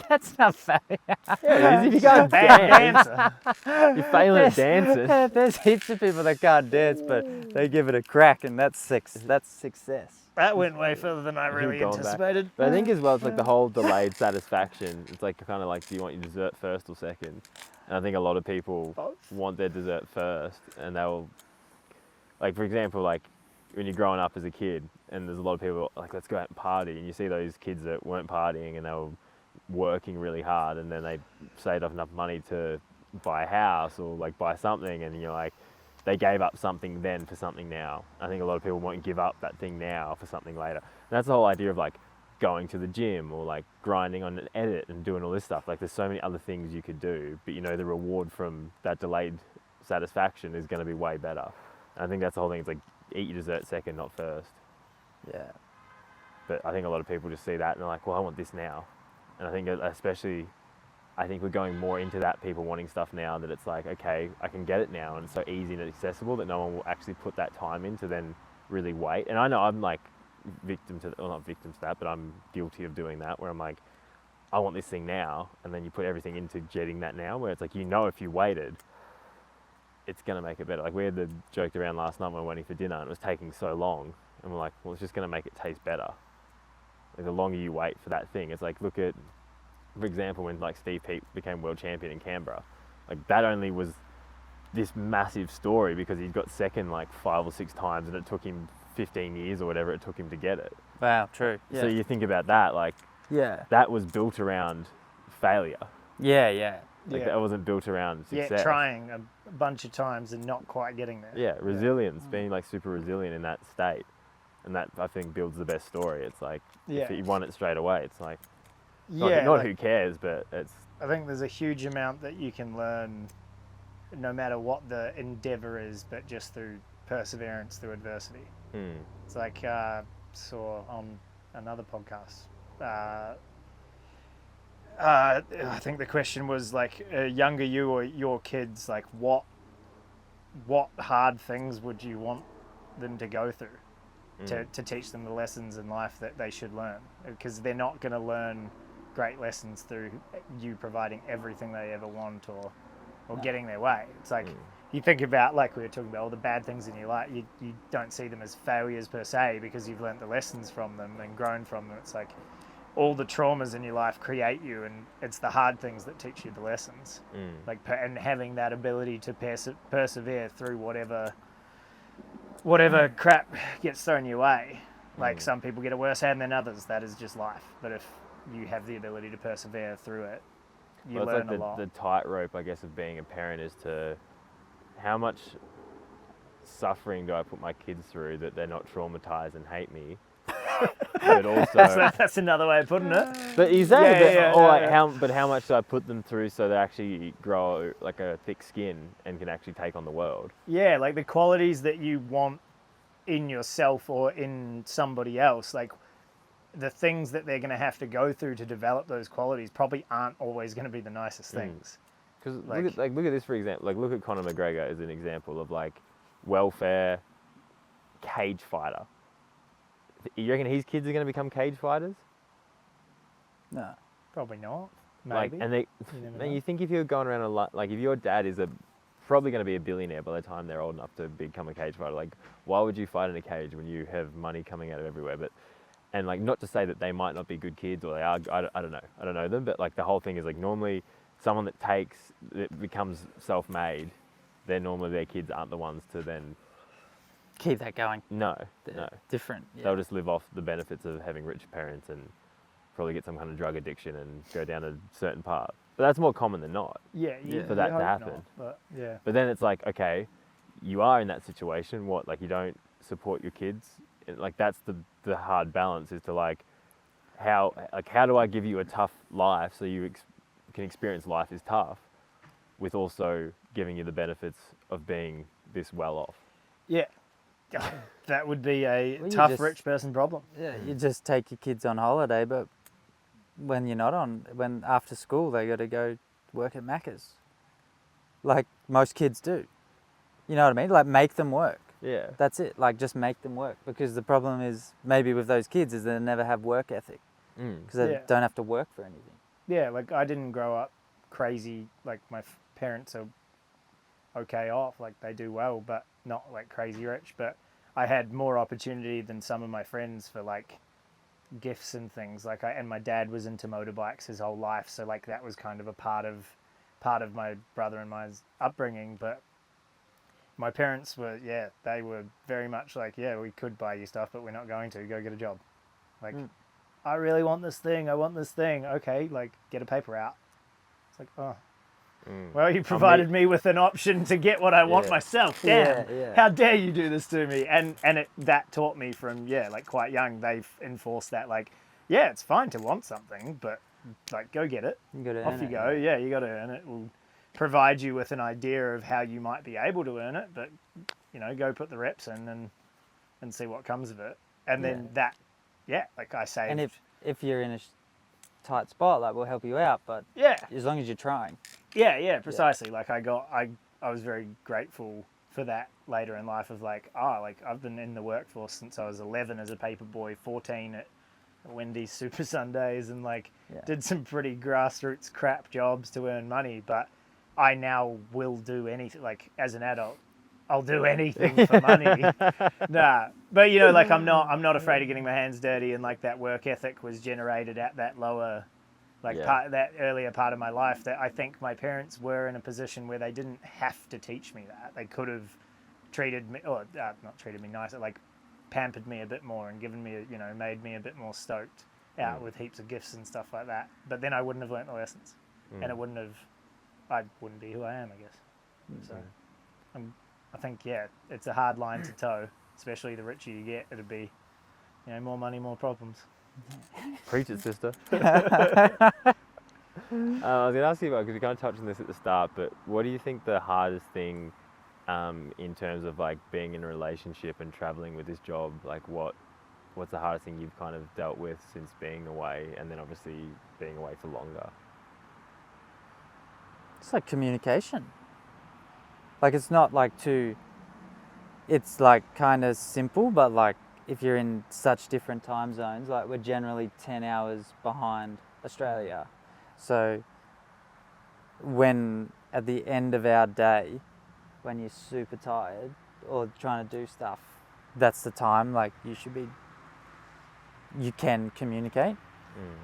That's not failure. Yeah, it is if you can't dance. Dancer. You're failing at dancing. There's heaps of people that can't dance, but they give it a crack, and that's success. That went way further than I really You've gone back. anticipated. But I think as well, it's like the whole delayed satisfaction. It's like kind of like, do you want your dessert first or second? And I think a lot of people want their dessert first, and they'll, like, for example, like when you're growing up as a kid, and there's a lot of people like, let's go out and party, and you see those kids that weren't partying and they were working really hard, and then they saved up enough money to buy a house or like buy something, and you're like, they gave up something then for something now. I think a lot of people won't give up that thing now for something later. And that's the whole idea of like going to the gym or like grinding on an edit and doing all this stuff. Like there's so many other things you could do, but you know, the reward from that delayed satisfaction is going to be way better. And I think that's the whole thing. It's like, eat your dessert second, not first. Yeah. But I think a lot of people just see that and they're like, well, I want this now. And I think especially, I think we're going more into that, people wanting stuff now, that it's like, okay, I can get it now, and it's so easy and accessible that no one will actually put that time in to then really wait. And I know I'm like not victim to that, but I'm guilty of doing that, where I'm like, I want this thing now, and then you put everything into getting that now, where it's like, you know, if you waited, it's going to make it better. Like we had the joked around last night when we were waiting for dinner, and it was taking so long, and we're like, well, it's just going to make it taste better. Like the longer you wait for that thing, it's like, look at, for example, when like Steve Peat became world champion in Canberra, like that only was this massive story because he got second like 5 or 6 times, and it took him 15 years or whatever it took him to get it. Wow, true. Yeah. So you think about that, like, that was built around failure. Yeah. Like Yeah. that wasn't built around success. Yeah, trying a bunch of times and not quite getting there. Yeah, resilience, being like super resilient in that state. And that, I think, builds the best story. It's like, Yeah. if you want it straight away, it's like, Yeah, not like, who cares, but it's... I think there's a huge amount that you can learn no matter what the endeavor is, but just through perseverance, through adversity. It's like, saw on another podcast, I think the question was like, younger you or your kids, like what hard things would you want them to go through to teach them the lessons in life that they should learn? Because they're not going to learn great lessons through you providing everything they ever want or getting their way. It's like, you think about, like we were talking about, all the bad things in your life, you don't see them as failures per se because you've learnt the lessons from them and grown from them. It's like all the traumas in your life create you, and it's the hard things that teach you the lessons. Like, and having that ability to persevere through whatever crap gets thrown your way. Like, some people get a worse hand than others. That is just life. But if you have the ability to persevere through it, you learn a lot. The tightrope, I guess, of being a parent is to how much suffering do I put my kids through that they're not traumatized and hate me. But also, that's another way of putting it. but exactly. Yeah. But how much do I put them through so they actually grow like a thick skin and can actually take on the world? Yeah, like the qualities that you want in yourself or in somebody else, like the things that they're going to have to go through to develop those qualities probably aren't always going to be the nicest things. Because look at this, for example. Like, look at Conor McGregor as an example of like welfare cage fighter. You reckon his kids are going to become cage fighters? No. Probably not. Maybe. Like, and you think if you're going around a lot, like if your dad is probably going to be a billionaire by the time they're old enough to become a cage fighter, like why would you fight in a cage when you have money coming out of everywhere? And like, not to say that they might not be good kids or they are, I don't know them, but like the whole thing is like, normally someone that becomes self-made, normally their kids aren't the ones to then Keep that going. no. Different. Yeah. They'll just live off the benefits of having rich parents and probably get some kind of drug addiction and go down a certain path. But that's more common than not. Yeah, for that to hope happen. not, but yeah. But then it's like, okay, you are in that situation. What, like you don't support your kids? And like that's the hard balance is to like how do I give you a tough life so you can experience life is tough, with also giving you the benefits of being this well off. Yeah. That would be a Well, tough rich person problem. Yeah, you just take your kids on holiday, but when you're not when after school they got to go work at Macca's, like most kids do. You know what I mean? Like, make them work. Yeah. That's it. Like, just make them work, because the problem is maybe with those kids is they never have work ethic because they don't have to work for anything. Yeah, like I didn't grow up crazy. Like my parents are okay off, like they do well, but not like crazy rich. But I had more opportunity than some of my friends for like gifts and things. Like and my dad was into motorbikes his whole life, so like that was kind of a part of my brother and my upbringing. But my parents were, they were very much like, we could buy you stuff, but we're not going to. Go get a job. Like, I really want this thing. I want this thing. Okay, like, get a paper out. It's like, oh. Well, you provided me with an option to get what I want myself. Damn. Yeah. How dare you do this to me? And that taught me from, like quite young, they've enforced that, like, it's fine to want something, but like, go get it. You gotta Off earn you it, go. Yeah, you got to earn it. We'll provide you with an idea of how you might be able to earn it, but, go put the reps in and see what comes of it. And then that, like I say. And if you're in a tight spot, like, we'll help you out, but as long as you're trying. Yeah, precisely. Like I was very grateful for that later in life of like, I've been in the workforce since I was 11 as a paper boy, 14 at Wendy's Super Sundays, and like did some pretty grassroots crap jobs to earn money, but I now will do anything. Like, as an adult, I'll do anything for money. But like I'm not afraid of getting my hands dirty, and like that work ethic was generated at that lower, that earlier part of my life, that I think my parents were in a position where they didn't have to teach me that. They could have treated me, or not treated me nicer, like pampered me a bit more and given me, made me a bit more stoked out with heaps of gifts and stuff like that. But then I wouldn't have learnt the lessons, and it wouldn't have I wouldn't be who I am, I guess. So I think, yeah, it's a hard line to toe, especially the richer you get. It'd be, more money, more problems. Preach it, sister. I was going to ask you about, because we kind of touched on this at the start, but what do you think the hardest thing in terms of like being in a relationship and traveling with this job, like what's the hardest thing you've kind of dealt with since being away, and then obviously being away for longer? It's like communication. Like it's not like it's like kind of simple, but like if you're in such different time zones, like we're generally 10 hours behind Australia. So when at the end of our day, when you're super tired or trying to do stuff, that's the time like you can communicate.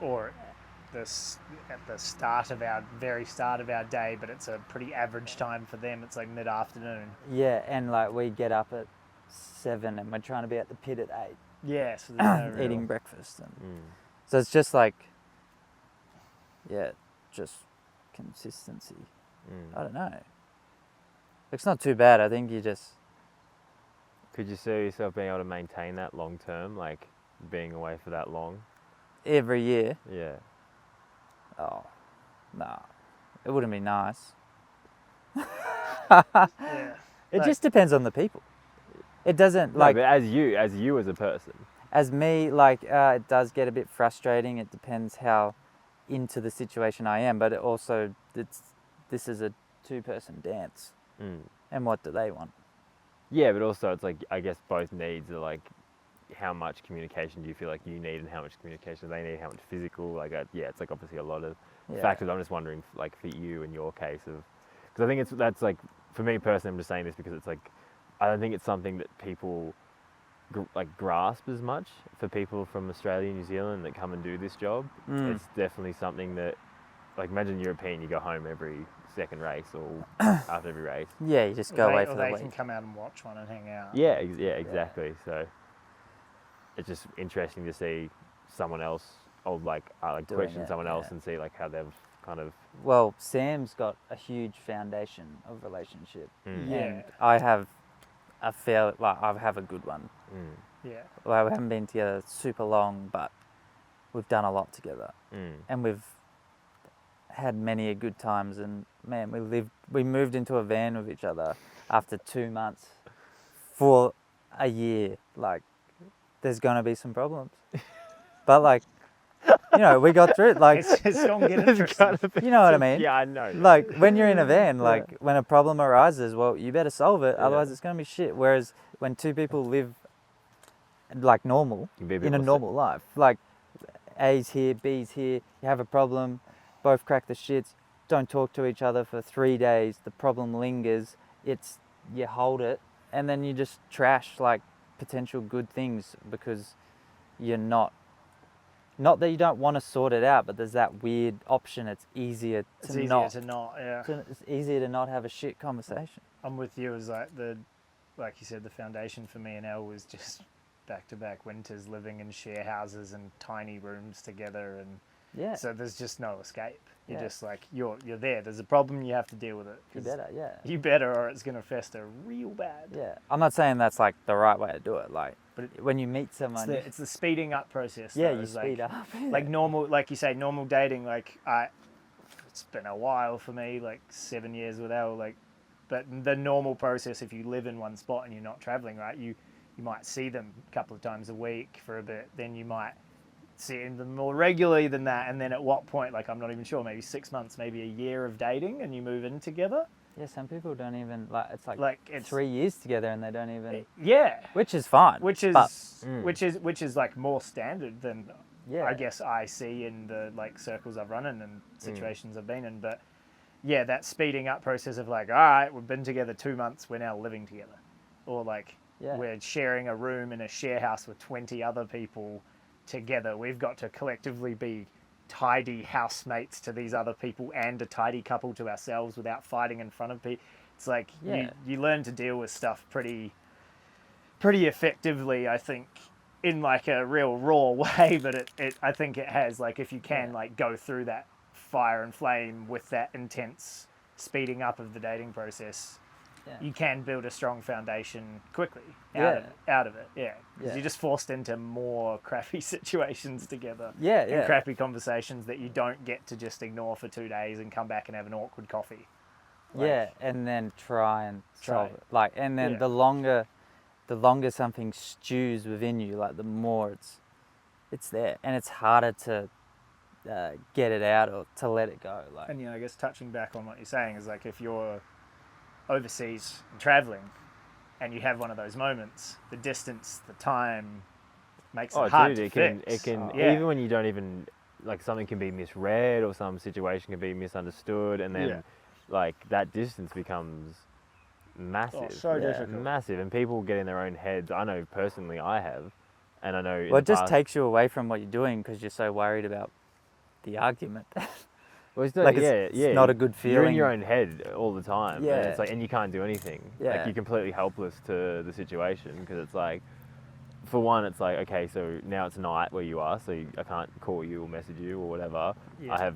Or at the very start of our day, but it's a pretty average time for them. It's like mid-afternoon. Yeah, and like we get up at 7 and we're trying to be at the pit at 8. Yeah, so there's no eating breakfast. And so it's just like, just consistency. I don't know. It's not too bad. I think you just... Could you see yourself being able to maintain that long term, like being away for that long? Every year? Yeah. Oh, no. It wouldn't be nice. Yeah. It just depends on the people. It doesn't No, but as you as a person. As me, like it does get a bit frustrating. It depends how into the situation I am, but it also this is a 2-person dance. And what do they want? Yeah, but also it's like, I guess both needs are like, how much communication do you feel like you need, and how much communication they need, how much physical, like it's like obviously a lot of factors. I'm just wondering, like for you in your case, because I think that's like, for me personally, I'm just saying this because it's like, I don't think it's something that people grasp as much for people from Australia and New Zealand that come and do this job. It's definitely something that, like, imagine European, you go home every second race or after every race. Yeah, you just go away for the they week. can come out and watch one and hang out. Yeah, exactly. Yeah. So it's just interesting to see someone else, or question someone else and see like how they've kind of... Well, Sam's got a huge foundation of relationship. Yeah. And I have I have a good one. Yeah. Well, we haven't been together super long, but we've done a lot together. And we've had many a good times, and man, we moved into a van with each other after 2 months for a year. Like, there's gonna be some problems, but like, we got through it. Like, it's gonna get interesting. you know what I mean? Yeah, I know. Like, when you're in a van, like when a problem arises, well, you better solve it, otherwise it's gonna be shit. Whereas when two people live like normal, in a normal life, like A's here, B's here, you have a problem, both crack the shits, don't talk to each other for 3 days, the problem lingers, you hold it, and then you just trash like potential good things because you're not that you don't want to sort it out, but there's that weird option. It's easier to not. Yeah. It's easier to not have a shit conversation. I'm with you. As like you said, the foundation for me and Elle was just back-to-back winters living in share houses and tiny rooms together, and so there's just no escape. You're just like you're there. There's a problem, you have to deal with it. You better, or it's gonna fester real bad. Yeah, I'm not saying that's like the right way to do it. Like, but when you meet someone, it's the speeding up process. Yeah, you speed up. Like normal, like you say, normal dating. Like it's been a while for me, like 7 years with Elle. Like, but the normal process, if you live in one spot and you're not traveling, right? You might see them a couple of times a week for a bit. Then you might see them more regularly than that, and then at what point, like, I'm not even sure, maybe 6 months, maybe a year of dating, and you move in together. Yeah, some people don't even it's 3 years together and they don't even. Which is fine. Which is like more standard than I guess I see in the like circles I've run in and situations I've been in. But yeah, that speeding up process of like, all right, we've been together 2 months, we're now living together, or like we're sharing a room in a share house with 20 other people together. We've got to collectively be tidy housemates to these other people and a tidy couple to ourselves without fighting in front of people. It's like you learn to deal with stuff pretty effectively, I think, in like a real raw way. But I think it has, like, if you can like go through that fire and flame with that intense speeding up of the dating process, Yeah. you can build a strong foundation quickly Yeah. out of it. Yeah, because Yeah. you're just forced into more crappy situations together. Yeah, And yeah. crappy conversations that you don't get to just ignore for 2 days and come back and have an awkward coffee. Yeah, and then try and solve Try. it. Like, and then Yeah. the longer something stews within you, like the more it's there, and it's harder to get it out or to let it go. Like, And I guess touching back on what you're saying is like if you're overseas and traveling and you have one of those moments, the distance, the time makes it hard to it fix. can Yeah. even when you don't even like something can be misread or some situation can be misunderstood, and then Yeah. like that distance becomes massive. so Yeah. difficult. Massive, and people get in their own heads. I know personally I have, and I know in well, it the just past- takes you away from what you're doing because you're so worried about the argument. well, it's not, like, yeah, it's not a good You're in feeling. your own head all the time. Yeah. And it's like, and you can't do anything. Yeah. Like you're completely helpless to the situation because it's like, for one, it's like, okay, so now it's night where you are, so I can't call you or message you or whatever. Yeah. I have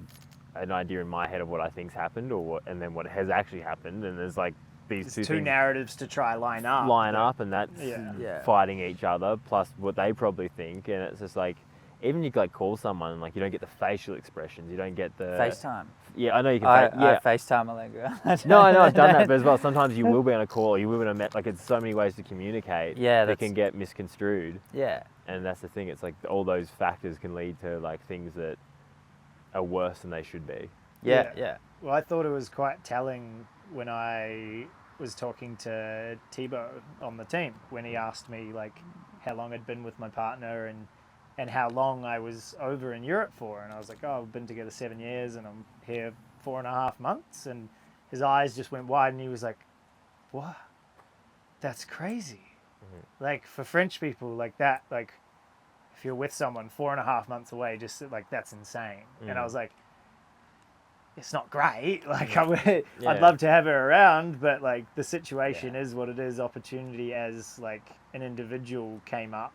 an idea in my head of what I think's happened and then what has actually happened, and there's like these There's two two things narratives to try line up. and that's Yeah. Yeah. fighting each other plus what they probably think, and it's just like, even you like call someone and like you don't get the facial expressions, you don't get the FaceTime. Yeah, I know you can. I yeah, FaceTime Allegra. no, I know I've done that, but as well, sometimes you will be on a call, or you will be on a like it's so many ways to communicate. Yeah, that that's- can get misconstrued, Yeah. and that's the thing. It's like all those factors can lead to like things that are worse than they should be. Yeah. Yeah. Yeah. Well, I thought it was quite telling when I was talking to Thibaut on the team when he asked me like how long I'd been with my partner and how long I was over in Europe for, and I was like, oh, I've been together 7 years and I'm here 4.5 months, and his eyes just went wide and he was like, what? That's crazy. Like for French people like that, like if you're with someone 4.5 months away, just like that's insane. And I was like, it's not great. Like I'd Yeah. love to have her around, but like the situation is what it is. Opportunity as like an individual came up,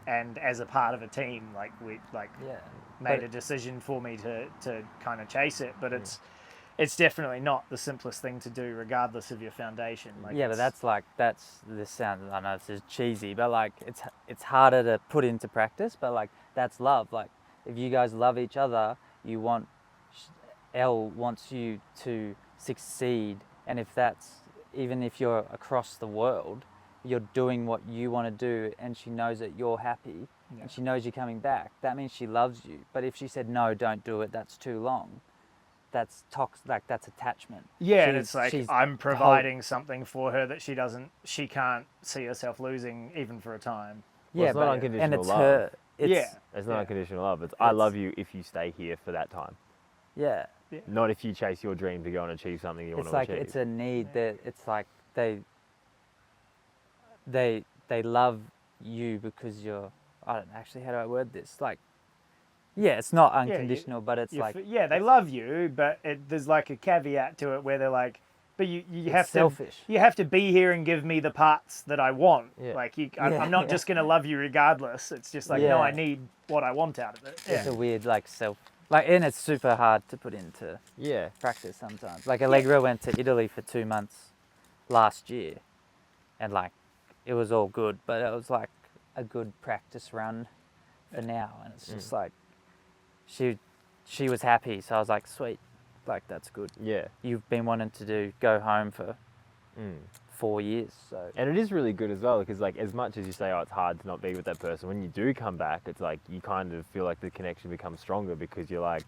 and as a part of a team, like we like Yeah. made But a decision for me to kind of chase it. But it's definitely not the simplest thing to do, regardless of your foundation. Like Yeah, but it's- this sounds, I know this is cheesy, but like it's harder to put into practice, but like that's love. Like if you guys love each other, you want, Elle wants you to succeed, and if that's, even if you're across the world, you're doing what you want to do and she knows that you're happy Yeah. and she knows you're coming back, that means she loves you. But if she said no, don't do it, that's too long, that's toxic, like that's attachment. Yeah, and She's- it's like she's I'm providing something for her that she can't see herself losing even for a time. Well, it's not but- unconditional and it's love. her. It's, Yeah. It's not Yeah. unconditional love. It's I love you if you stay here for that time, Yeah. not if you chase your dream to go and achieve something you want It's to like achieve. it's a need that it's like they love you because you're, I don't know, actually, how do I word this? Like, yeah, it's not unconditional, but it's like Yeah, they love you, but there's like a caveat to it where they're like, but you have selfish. to you have to be here and give me the parts that I want. Yeah. Like Yeah, I'm not just gonna love you regardless. It's just like no, Yeah. I need what I want out of it. it's Yeah. a weird like and it's super hard to put into yeah. practice sometimes. Like Allegra went to Italy for 2 months last year, and like it was all good, but it was like a good practice run for now, and it's just like she was happy, so I was like, sweet, like that's good. Yeah. You've been wanting to go home for Mm. 4 years, so And it is really good as well because like as much as you say, oh, it's hard to not be with that person, when you do come back, it's like you kind of feel like the connection becomes stronger because you're like,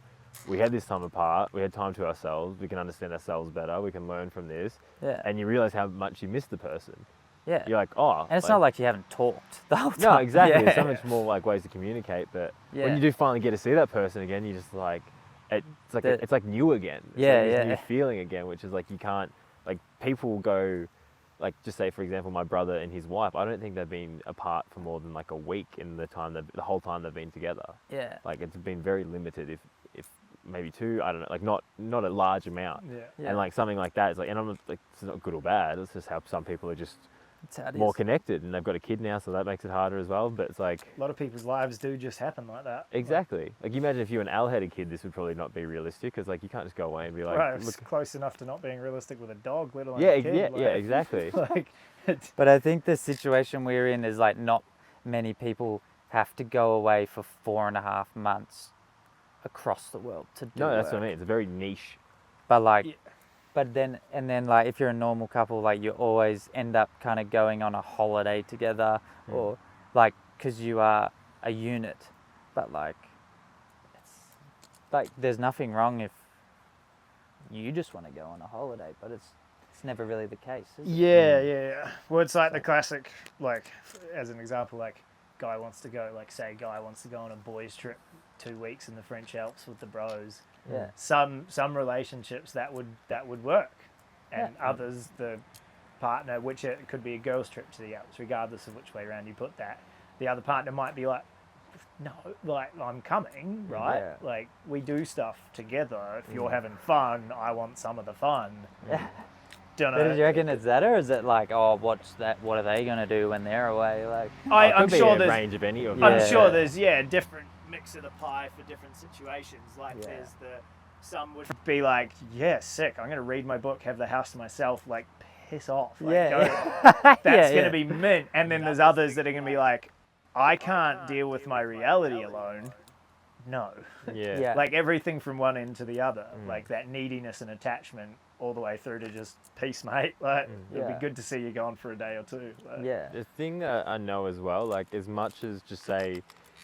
we had this time apart, we had time to ourselves, we can understand ourselves better, we can learn from this, yeah, and you realize how much you miss the person. yeah. You're like, oh. And it's not like you haven't talked the whole time. No, exactly. Yeah. There's so much more like ways to communicate, but when Yeah. you do finally get to see that person again, you just like, it's like new again. It's Yeah, like this yeah. new feeling again, which is like you can't, like people will go, like just say for example, my brother and his wife, I don't think they've been apart for more than like a week in the whole time they've been together. Yeah. Like it's been very limited, if maybe 2, I don't know, like not a large amount. Yeah. Yeah. And like something like that is like, and I'm not, like, it's not good or bad. It's just how some people are just That's how it more is. connected, and they've got a kid now, so that makes it harder as well. But it's like A lot of people's lives do just happen like that. exactly like you imagine if you were an owl-headed kid, this would probably not be realistic because like you can't just go away and be like, Right, it's look, close enough to not being realistic with a dog, let alone yeah, a kid. yeah, exactly. Like, it's, But I think the situation we're in is like not many people have to go away for 4.5 months across the world to do No, that's work. what I mean. It's a very niche. But like, Yeah. but then like if you're a normal couple, like you always end up kind of going on a holiday together, or like because you are a unit. But like, it's like there's nothing wrong if you just want to go on a holiday, but it's never really the case, is it? yeah. Well, it's like the classic, like, as an example, like, guy wants to go on a boys' trip 2 weeks in the French Alps with the bros. Yeah. Some relationships that would work, and Yeah. others the partner, which it could be a girls' trip to the Alps, regardless of which way around you put that. The other partner might be like, no, like I'm coming, right? Yeah. Like we do stuff together. If you're having fun, I want some of the fun. Don't But do know. you reckon it's that, or is it like, oh, what's that? What are they gonna do when they're away? Like, It I'm could be sure a there's range of any of Yeah. I'm sure there's different mix of the pie for different situations. Like Yeah. there's some would be like, yeah, sick. I'm gonna read my book, have the house to myself, like piss off. Like, Yeah, go. yeah. That's Yeah, gonna be mint. And then there's others that are gonna be like, I can't deal with my reality alone. No. Yeah. Yeah. Like everything from one end to the other. Like that neediness and attachment all the way through to just peace, mate. Like it'd Yeah. be good to see you gone for a day or two. Like, Yeah. The thing that I know as well, like as much as just say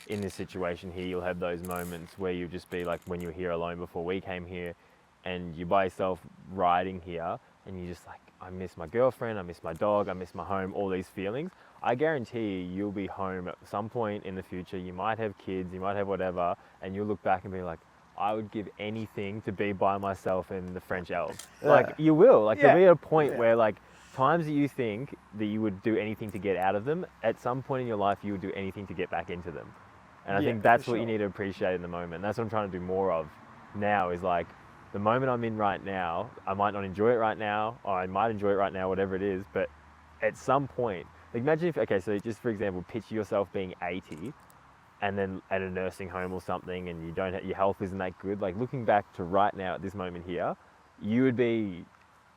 in this situation here, you'll have those moments where you'll just be like when you were here alone before we came here and you're by yourself riding here and you're just like, I miss my girlfriend, I miss my dog, I miss my home, all these feelings. I guarantee you'll be home at some point in the future. You might have kids, you might have whatever, and you'll look back and be like, I would give anything to be by myself in the French Alps. Like you will. Like there'll be a point where like times that you think that you would do anything to get out of them, at some point in your life you would do anything to get back into them. And I Yeah, think that's for what you sure. need to appreciate in the moment. That's what I'm trying to do more of now is like the moment I'm in right now, I might not enjoy it right now, or I might enjoy it right now, whatever it is, but at some point, like imagine if, okay, so just for example, picture yourself being 80 and then at a nursing home or something and you don't have, your health isn't that good. Like looking back to right now at this moment here, you would be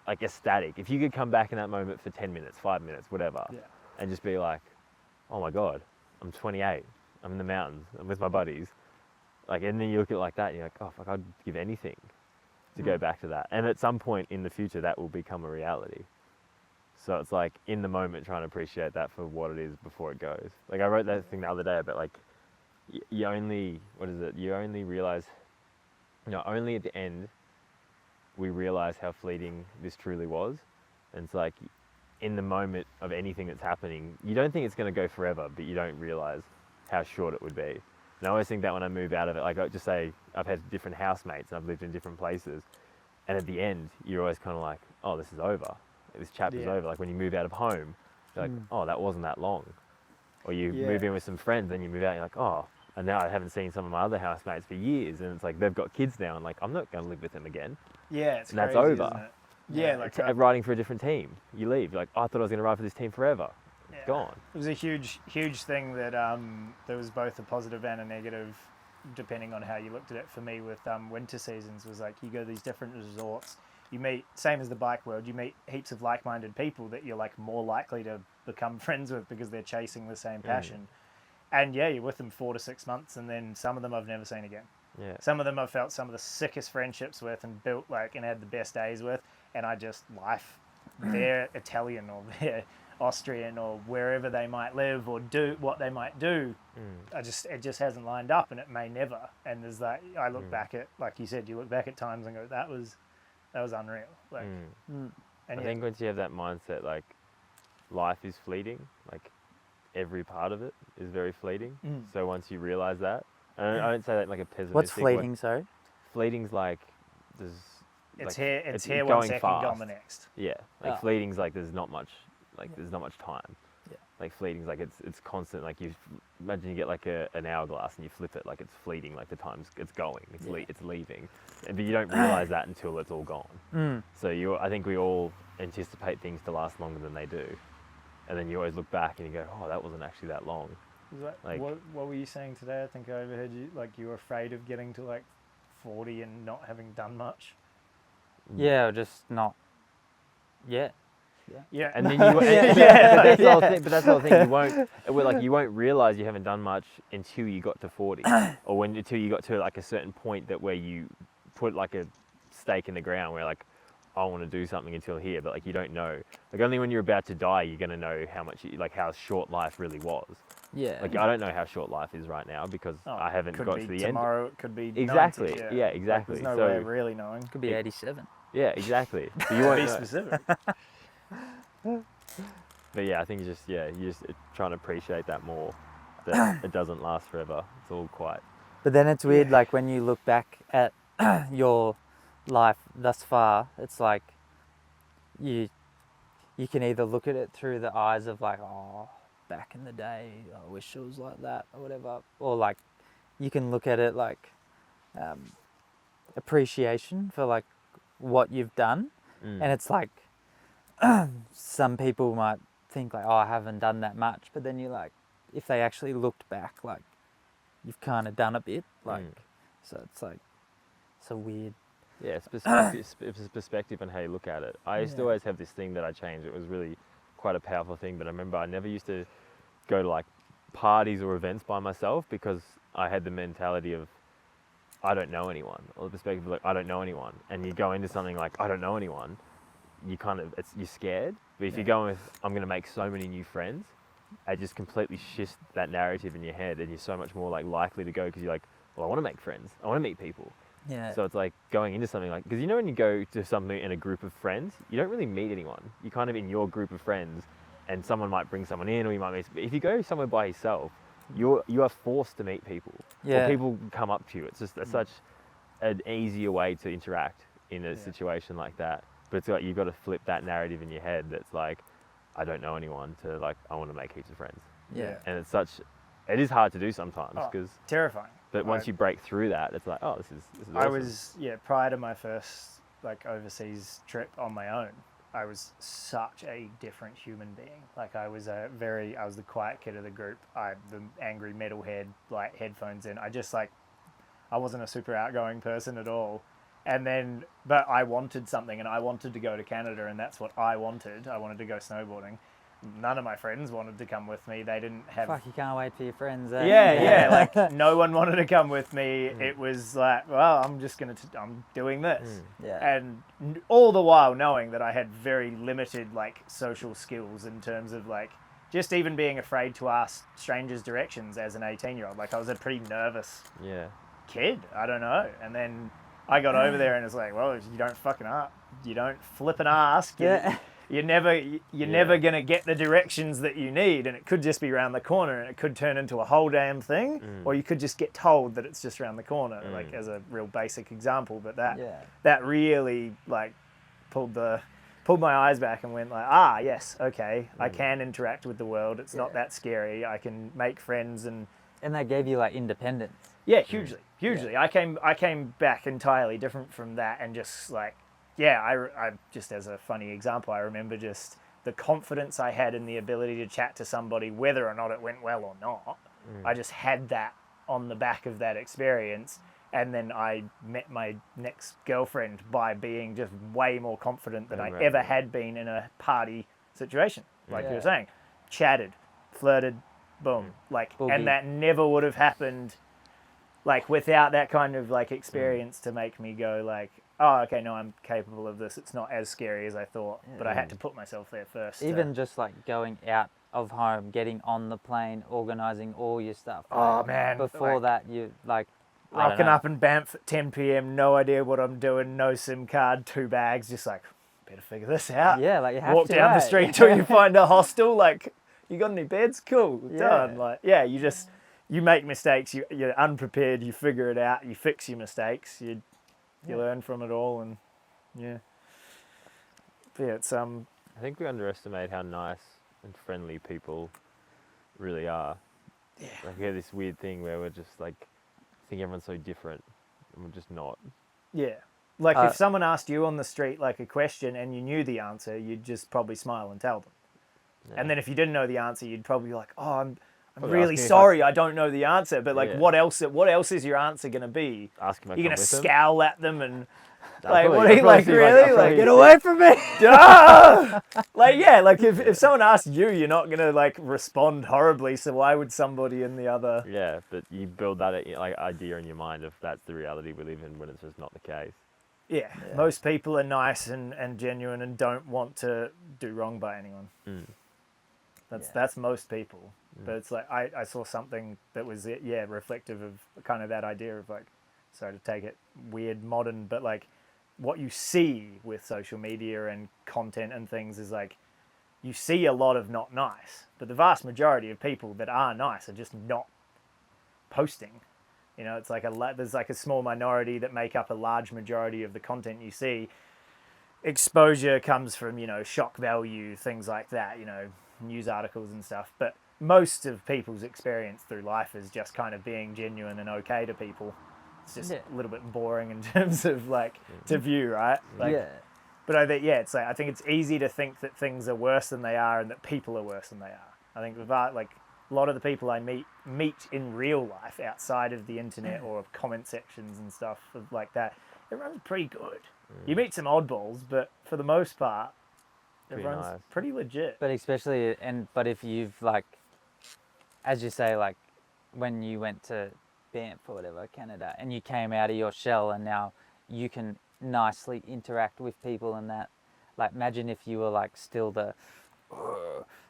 like ecstatic. If you could come back in that moment for 10 minutes, 5 minutes, whatever, and just be like, oh my God, I'm 28, I'm in the mountains, I'm with my buddies. Like, and then you look at it like that and you're like, oh fuck, I'd give anything to go back to that. And at some point in the future, that will become a reality. So it's like in the moment trying to appreciate that for what it is before it goes. Like I wrote that thing the other day about like, you only, what is it? You only realize, only at the end, we realize how fleeting this truly was. And it's like, in the moment of anything that's happening, you don't think it's going to go forever, but you don't realize how short it would be. And I always think that when I move out of it, like I just say, I've had different housemates and I've lived in different places. And at the end, you're always kind of like, oh, this is over. This chapter's over. Like when you move out of home, you're like, oh, that wasn't that long. Or you move in with some friends, then you move out, and you're like, oh, and now I haven't seen some of my other housemates for years. And it's like, they've got kids now, and like, I'm not going to live with them again. Yeah, it's And that's crazy, over. isn't it? Yeah, like riding for a different team. You leave. You're like, oh, I thought I was going to ride for this team forever. It's gone. It was a huge thing that there was both a positive and a negative, depending on how you looked at it. For me, with winter seasons, was like you go to these different resorts. You meet, same as the bike world, you meet heaps of like-minded people that you're like more likely to become friends with because they're chasing the same passion. And yeah, you're with them 4 to 6 months, and then some of them I've never seen again. Yeah. Some of them I've felt some of the sickest friendships with and built like and had the best days with, and I just they're Italian or they're Austrian or wherever they might live or do what they might do. It just hasn't lined up, and it may never. And there's that I look back at, like you said, you look back at times and go, that was unreal. Like, and I think once you have that mindset, like life is fleeting, like every part of it is very fleeting. So once you realize that, and I don't say that in like a pessimistic What's fleeting? way. Sorry. Fleeting's like there's it's like, here. It's here one going second, fast. gone the next. Yeah, like Oh. fleeting's like there's not much, like there's not much time. Yeah. Like fleeting's like it's constant. Like you imagine you get like an hourglass and you flip it, like it's fleeting. Like the time's it's going, it's leaving, but you don't realize that until it's all gone. So I think we all anticipate things to last longer than they do. and then you always look back and you go, oh, that wasn't actually that long. Like- What were you saying today? I think I overheard you, like you were afraid of getting to like 40 and not having done much. Yeah, or just not yet. Yeah. And then you, but that's the whole thing. But that's the whole thing. You won't realize you haven't done much until you got to 40, or until you got to like a certain point where you put like a stake in the ground where like, I want to do something until here, but like you don't know. Like only when you're about to die, you're gonna know how short life really was. Yeah. Like I don't know how short life is right now because I haven't got to the tomorrow, it could be Exactly. 90, Yeah, exactly. Like, there's no way of really knowing. Could be 87. Yeah, exactly. So you won't Be know. specific. But yeah, I think you're just trying to appreciate that more. That it doesn't last forever. It's all quite. But then it's weird, like when you look back at your life thus far, it's like you can either look at it through the eyes of like, oh, back in the day, I wish it was like that or whatever, or like you can look at it like appreciation for like what you've done, and it's like some people might think like, oh, I haven't done that much, but then you're like, if they actually looked back, like you've kind of done a bit, like so it's like so weird. Yeah, it's perspective on how you look at it. I used to always have this thing that I changed. It was really quite a powerful thing, but I remember I never used to go to like parties or events by myself because I had the mentality of I don't know anyone, or the perspective of like I don't know anyone. And you go into something like I don't know anyone, you're scared. But if you go with I'm going to make so many new friends, it just completely shifts that narrative in your head, and you're so much more like likely to go because you're like, well, I want to make friends, I want to meet people. Yeah. So it's like going into something like, because you know when you go to something in a group of friends, you don't really meet anyone. You're kind of in your group of friends, and someone might bring someone in, or you might meet. If you go somewhere by yourself, you are forced to meet people. Yeah. Or people come up to you. It's just such an easier way to interact in a situation like that. But it's like you've got to flip that narrative in your head that's like, I don't know anyone, to like, I want to make heaps of friends. Yeah. And it is hard to do sometimes because. Terrifying. But once you break through that, it's like, oh, this is awesome. I was, prior to my first like overseas trip on my own, I was such a different human being. Like I was the quiet kid of the group. The angry metalhead, like headphones in. I wasn't a super outgoing person at all. And then, but I wanted something, and I wanted to go to Canada, and that's what I wanted. I wanted to go snowboarding. None of my friends wanted to come with me. They didn't have... Fuck, you can't wait for your friends. Eh? Yeah, like no one wanted to come with me. It was like, well, I'm doing this. Yeah. And all the while knowing that I had very limited like social skills in terms of like just even being afraid to ask strangers directions as an 18-year-old. Like I was a pretty nervous kid. I don't know. And then I got over there and it's like, well, you don't fucking ask. You don't flip and ask. You're never going to get the directions that you need, and it could just be around the corner, and it could turn into a whole damn thing, or you could just get told that it's just around the corner, like as a real basic example. But that really like pulled my eyes back and went like, yes, okay, I can interact with the world. It's not that scary. I can make friends and that gave you like independence. Yeah, hugely. I came back entirely different from that, and just like. Yeah, I just as a funny example, I remember just the confidence I had in the ability to chat to somebody, whether or not it went well or not. I just had that on the back of that experience. And then I met my next girlfriend by being just way more confident than I ever had been in a party situation. Like you were saying, chatted, flirted, boom. Like, Boogie. And that never would have happened like without that kind of like experience to make me go like, oh, okay, no, I'm capable of this. It's not as scary as I thought, but I had to put myself there first. Even just like going out of home, getting on the plane, organising all your stuff. Oh, man. Before that, you like... Rocking up in Banff at 10 p.m, no idea what I'm doing, no SIM card, 2 bags, just like, better figure this out. Yeah, like you have Walk to, down the street till you find a hostel, like, you got any beds? Cool, done. Like, you make mistakes, you're unprepared, you figure it out, you fix your mistakes, you learn from it all, and it's I think we underestimate how nice and friendly people really are. Yeah. Like we have this weird thing where we're just like think everyone's so different, and we're just not. Yeah. Like if someone asked you on the street like a question and you knew the answer, you'd just probably smile and tell them. Yeah. And then if you didn't know the answer, you'd probably be like, oh, I'm Probably really asking if sorry, I don't know the answer. But like, Yeah. what else is your answer going to be? Ask him. You're going to scowl at them and I'll like, probably- what are you I'll probably like, see, really? I'll probably Get see- away from me! Ah! Like, yeah, like if someone asks you, you're not going to like respond horribly. So why would somebody in the other? Yeah, but you build that like idea in your mind of that's the reality we live in when it's just not the case. Yeah, most people are nice and genuine and don't want to do wrong by anyone. Mm. That's most people. But it's like I saw something that was reflective of kind of that idea of like, sorry to take it weird modern, but like what you see with social media and content and things is like you see a lot of not nice, but the vast majority of people that are nice are just not posting. You know, it's like there's like a small minority that make up a large majority of the content you see. Exposure comes from, you know, shock value, things like that, you know, news articles and stuff. But most of people's experience through life is just kind of being genuine and okay to people. It's just a little bit boring in terms of like to view, right? Like, Yeah. But it's like I think it's easy to think that things are worse than they are and that people are worse than they are. I think like a lot of the people I meet in real life outside of the internet or comment sections and stuff like that, everyone's pretty good. You meet some oddballs, but for the most part, everyone's nice. pretty legit. But especially, but if you've like, as you say, like when you went to Banff or whatever, Canada, and you came out of your shell and now you can nicely interact with people and that, like imagine if you were like still the,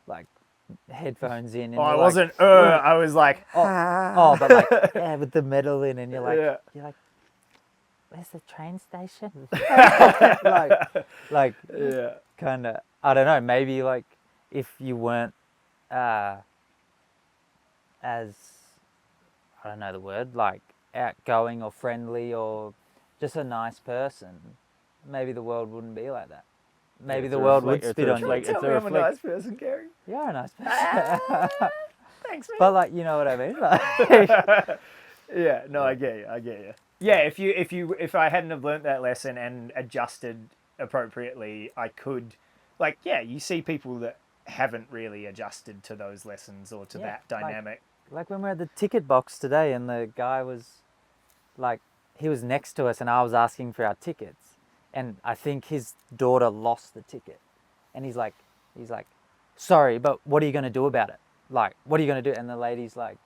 like headphones in and I you're wasn't, like, I was like, oh, but like, yeah, with the metal in and you're like, Yeah. where's the train station? like yeah. kind of, I don't know, maybe like if you weren't as, I don't know the word, like outgoing or friendly or just a nice person, maybe the world wouldn't be like that. Maybe the world would spit on you. Tell me I'm a nice person, Gary. You are a nice person. Thanks, man. But like, you know what I mean? Like, Yeah, no, I get you. Yeah, if I hadn't have learnt that lesson and adjusted appropriately, I could, like, yeah, you see people that haven't really adjusted to those lessons or to that dynamic. like when we were at the ticket box today and the guy was like, he was next to us and I was asking for our tickets and I think his daughter lost the ticket and he's like, sorry, but what are you going to do about it? Like, what are you going to do? And the lady's like,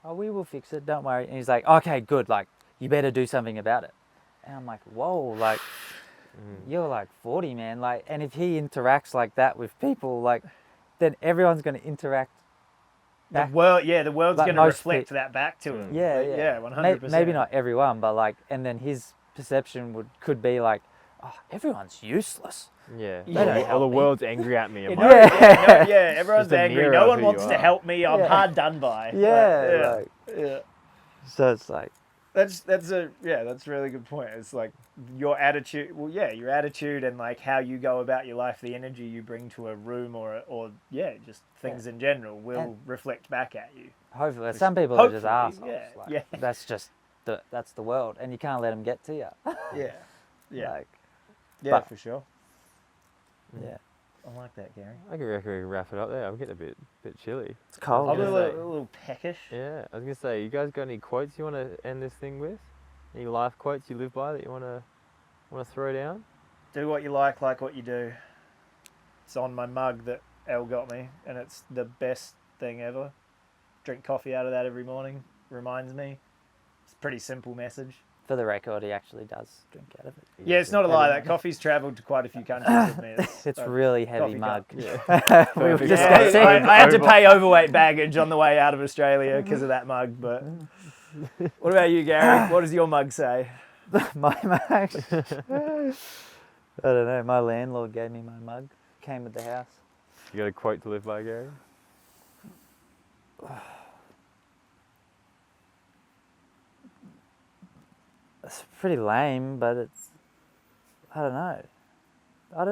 oh, we will fix it, don't worry. And he's like, okay, good, like, you better do something about it. And I'm like, whoa, like, you're like 40, man. Like, and if he interacts like that with people, like, then everyone's going to interact back. The world's like going to reflect that back to him. Yeah, Like, yeah. Yeah, 100%. Maybe not everyone, but like, and then his perception could be like, oh, everyone's useless. Yeah. They don't Or the help me. world's angry at me. You I'm know, like, everyone's Just a angry. mirror No of one who wants you to are. help me. I'm Yeah. hard done by. Yeah, Like, yeah. So it's like, That's a really good point. It's like your attitude. Well, yeah, your attitude and like how you go about your life, the energy you bring to a room or just things in general will reflect back at you. hopefully, some people are just hopefully, assholes. yeah, Like, that's just that's the world, and you can't let them get to you. Yeah, yeah, Like, yeah, for sure. yeah. I like that, Gary. I reckon we can wrap it up there. I'm getting a bit chilly. It's cold. I'm a gonna say- little peckish. Yeah, I was gonna say, you guys got any quotes you want to end this thing with? Any life quotes you live by that you want to throw down? Do what you like what you do. It's on my mug that Elle got me, and it's the best thing ever. Drink coffee out of that every morning. Reminds me. It's a pretty simple message. For the record, he actually does drink out of it. Yeah, it's not a lie. That coffee's travelled to quite a few countries with me. It's really heavy coffee mug. cup. Yeah. We were Perfect. discussing. I had to pay overweight baggage on the way out of Australia because of that mug. But what about you, Gary? What does your mug say? My mug. I don't know. My landlord gave me my mug. Came with the house. You got a quote to live by, Gary? It's pretty lame, but it's. I don't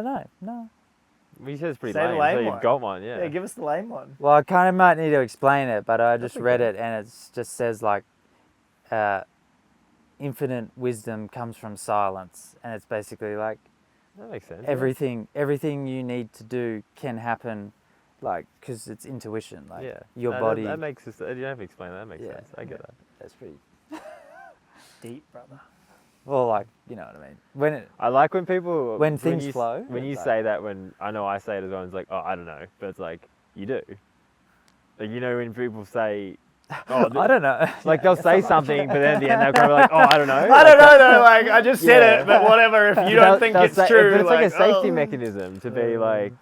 know. No. Well, you said it's pretty Say the lame, lame so one. you've got one, yeah. Yeah, give us the lame one. Well, I kind of might need to explain it, but I just That's read okay. it and it just says like, infinite wisdom comes from silence, and it's basically like That makes sense. yeah. everything you need to do can happen like, because it's intuition, like Yeah. your No, body. That makes sense. You don't have to explain that. That makes Yeah. sense. I get that. That's pretty. Deep, brother. Well, like, you know what I mean. When it, I like when people things you, flow, When you it's say that, when I know I say it as well, it's like, oh, I don't know, but it's like you do. Like, you know, when people say, oh, I don't know. like they'll say something, but then at the end they'll kind of like, oh, I don't know. I don't know though. Like I just said Yeah. it, but whatever. If you don't think it's true, but it's like a safety oh. mechanism to be like,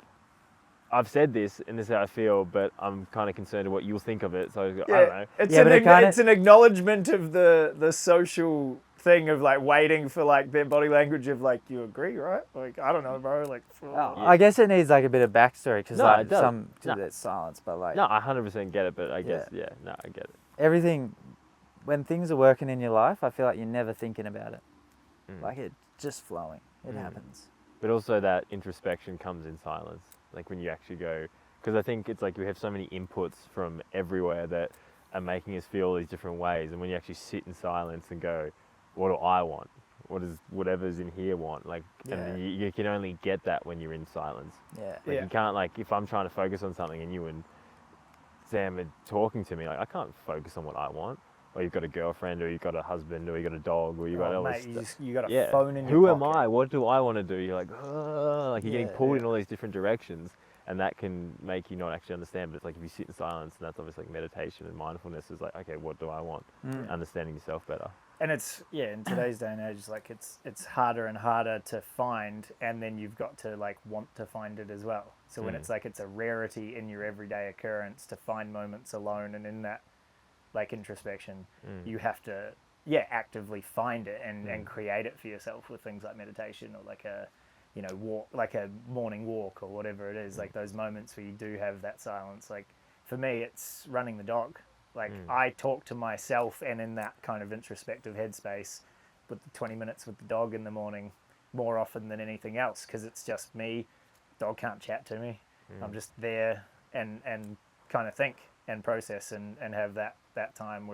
I've said this and this is how I feel, but I'm kind of concerned of what you'll think of it. So I don't know. It's Yeah, but it kinda- it's an acknowledgement of the social thing of like waiting for like their body language of like, you agree, right? Like I don't know, bro. Like I guess it needs like a bit of backstory because No, like it does. some No. there's silence, but like No, I 100% get it, but I guess I get it. everything, when things are working in your life, I feel like you're never thinking about it. Like it's just flowing. It happens. But also that introspection comes in silence. Like when you actually go, because I think it's like we have so many inputs from everywhere that are making us feel these different ways. And when you actually sit in silence and go, what do I want? What does whatever's in here want? Like, and then you can only get that when you're in silence. Yeah. Like you can't, like, if I'm trying to focus on something and you and Sam are talking to me, like I can't focus on what I want. Or you've got a girlfriend, or you've got a husband, or you've got a dog, or you've got all this stuff. You got a phone in your Who am pocket. I? What do I want to do? You're like, oh, like you're getting pulled in all these different directions, and that can make you not actually understand. But it's like if you sit in silence, and that's obviously like meditation and mindfulness is like, okay, what do I want? Understanding yourself better. And it's in today's day and age, it's like it's harder and harder to find, and then you've got to like want to find it as well. So when it's like it's a rarity in your everyday occurrence to find moments alone, and in that like introspection, you have to actively find it and create it for yourself with things like meditation or like a walk, like a morning walk or whatever it is. Like those moments where you do have that silence. Like for me, it's running the dog. Like I talk to myself, and in that kind of introspective headspace with the 20 minutes with the dog in the morning more often than anything else, because it's just me. Dog can't chat to me. I'm just there and kind of think and process and have that time,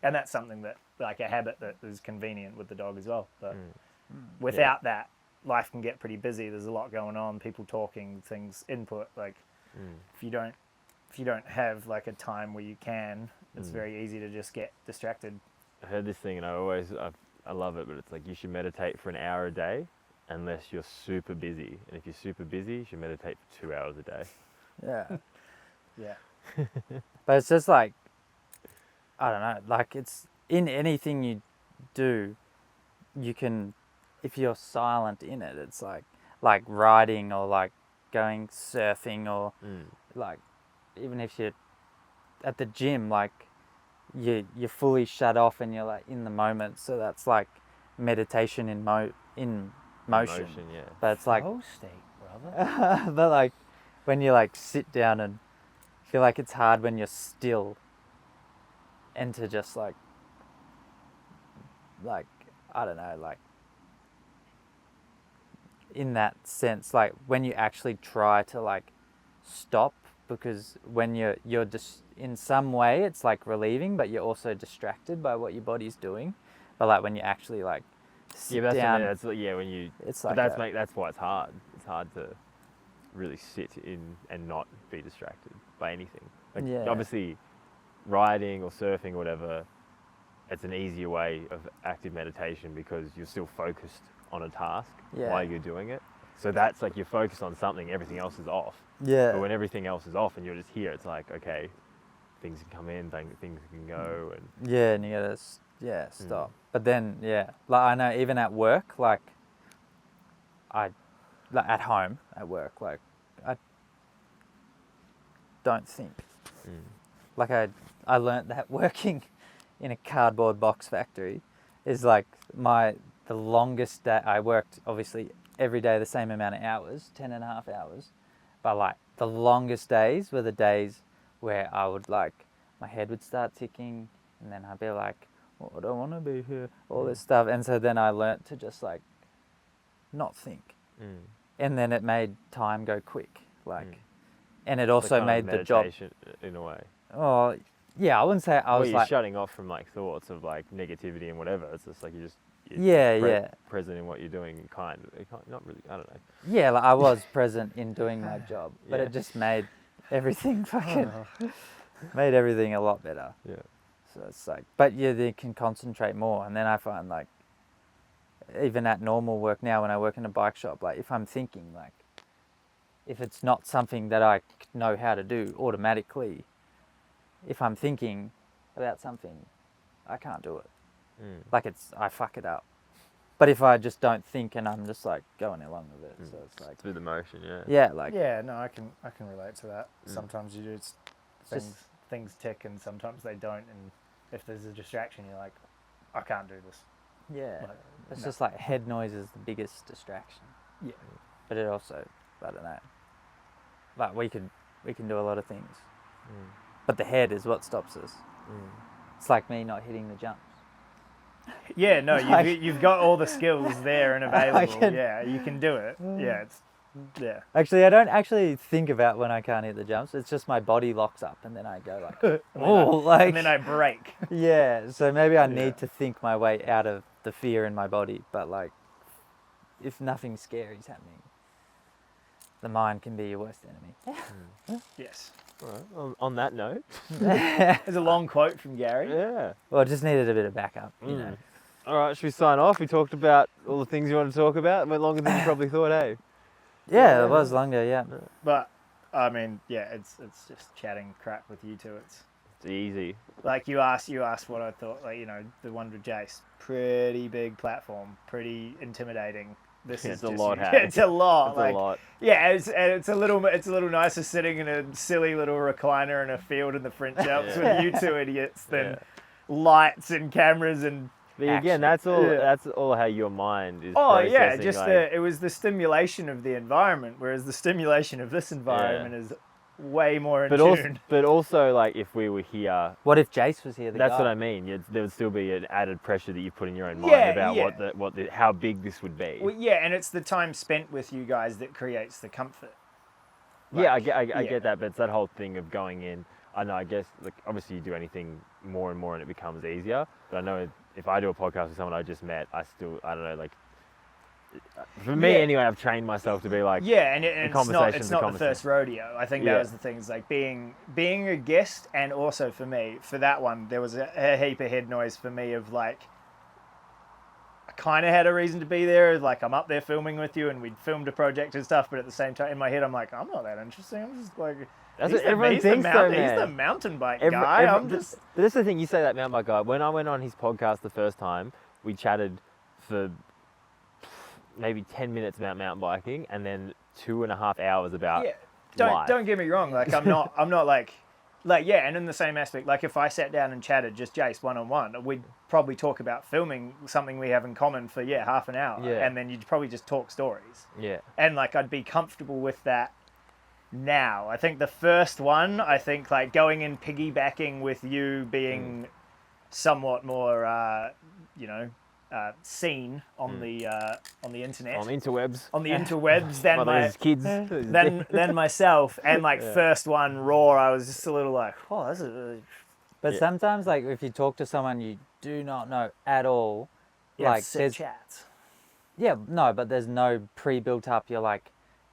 and that's something that like a habit that is convenient with the dog as well. But without that, life can get pretty busy. There's a lot going on, people talking, things, input. Like if you don't have like a time where you can, it's very easy to just get distracted. I heard this thing, and I love it, but it's like you should meditate for an hour a day, unless you're super busy. And if you're super busy, you should meditate for 2 hours a day. Yeah. Yeah. But it's just like, I don't know, like it's in anything you do, you can, if you're silent in it, it's like riding or like going surfing or like even if you're at the gym, like you're fully shut off and you're like in the moment. So that's like meditation in motion. Yeah. But it's like, Flow state, brother. but like when you like sit down and feel like it's hard when you're still and to just like I don't know, like in that sense, like when you actually try to like stop, because when you're just in some way it's like relieving, but you're also distracted by what your body's doing. But like when you actually like sit down, when you. it's But like that's why it's hard. It's hard to really sit in and not be distracted by anything. Like obviously, riding or surfing or whatever, it's an easier way of active meditation because you're still focused on a task while you're doing it. So that's like you're focused on something, everything else is off. Yeah. But when everything else is off and you're just here, it's like, okay, things can come in, things can go. And Yeah, and you gotta, stop. But then, like I know even at work, like at home, at work, like I don't think. Like I learnt that working in a cardboard box factory is like the longest day. I worked obviously every day the same amount of hours, 10.5 hours. But like the longest days were the days where I would like, my head would start ticking and then I'd be like, oh, I don't want to be here, all this stuff. And so then I learnt to just like not think. And then it made time go quick. Like, and it also kind of made the job. meditation in a way. Oh, yeah, I wouldn't say I was you're like. shutting off from like thoughts of like negativity and whatever. It's just like you're present in what you're doing, not really. I don't know. Yeah, like I was present in doing my job, but it just made everything fucking made everything a lot better. Yeah. So it's like, but yeah, they can concentrate more. And then I find like, even at normal work now, when I work in a bike shop, like if I'm thinking, like, if it's not something that I know how to do automatically, if I'm thinking about something, I can't do it. Like I fuck it up. But if I just don't think and I'm just like going along with it, so it's like through the motion, yeah. Yeah, like Yeah, no, I can relate to that. Sometimes you do things tick and sometimes they don't, and if there's a distraction, you're like, I can't do this. yeah, Like, it's just like head noise is the biggest distraction. Yeah. But it also, I don't know. Like we can do a lot of things, but the head is what stops us. It's like me not hitting the jumps. Yeah, no, you've got all the skills there and available. can- Yeah, you can do it. Yeah. Actually, I don't actually think about when I can't hit the jumps. It's just my body locks up and then I go like, oh, like. And then I break. Yeah, so maybe I need to think my way out of the fear in my body. But like, if nothing scary is happening, the mind can be your worst enemy. Yes. All right. On that note, There's a long quote from Gary. yeah. Well, it just needed a bit of backup, you know. All right, should we sign off? We talked about all the things you want to talk about. It went longer than you probably thought, eh? Yeah, it was longer, yeah. But I mean, yeah, it's just chatting crap with you two. It's Easy. like you asked what I thought. Like, you know, the one with Jace, pretty big platform, pretty intimidating. This Yeah, is it's a just lot, you. hey? It's a lot. It's like, a lot. Yeah, it's a little nicer sitting in a silly little recliner in a field in the French Alps with you two idiots than lights and cameras and. But again, that's all how your mind is. Oh yeah, processing, just like, it was the stimulation of the environment, whereas the stimulation of this environment is way more in tune. But also, like, if we were here, What if Jace was here? that's what I mean. There would still be an added pressure that you put in your own mind about how big this would be. Well, yeah, and it's the time spent with you guys that creates the comfort. Yeah, I get that, but it's that whole thing of going in. I know, I guess, like, obviously you do anything more and more and it becomes easier. But I know if I do a podcast with someone I just met, I don't know, like, for me anyway, I've trained myself to be like, and it's not the first rodeo. I think that was the thing. It's like being a guest, and also for me, for that one, there was a heap of head noise for me of like, I kind of had a reason to be there. Like, I'm up there filming with you, and we'd filmed a project and stuff. But at the same time, in my head, I'm like, I'm not that interesting. I'm just like, that's what everyone thinks, though, man. He's the mountain bike guy. I'm just. But that's the thing. You say that mountain bike guy. When I went on his podcast the first time, we chatted for maybe 10 minutes about mountain biking, and then 2.5 hours about life. Don't get me wrong. Like, I'm not like, and in the same aspect, like if I sat down and chatted just Jace one-on-one, we'd probably talk about filming something we have in common for half an hour, and then you'd probably just talk stories. Yeah. And like, I'd be comfortable with that now. I think the first one, like going in piggybacking with you being somewhat more, seen on the internet, On interwebs than kids, than myself, and like first one raw, I was just a little like, oh, this is. But sometimes, like, if you talk to someone you do not know at all, like, there's chats. Yeah, no, but there's no pre-built up. You're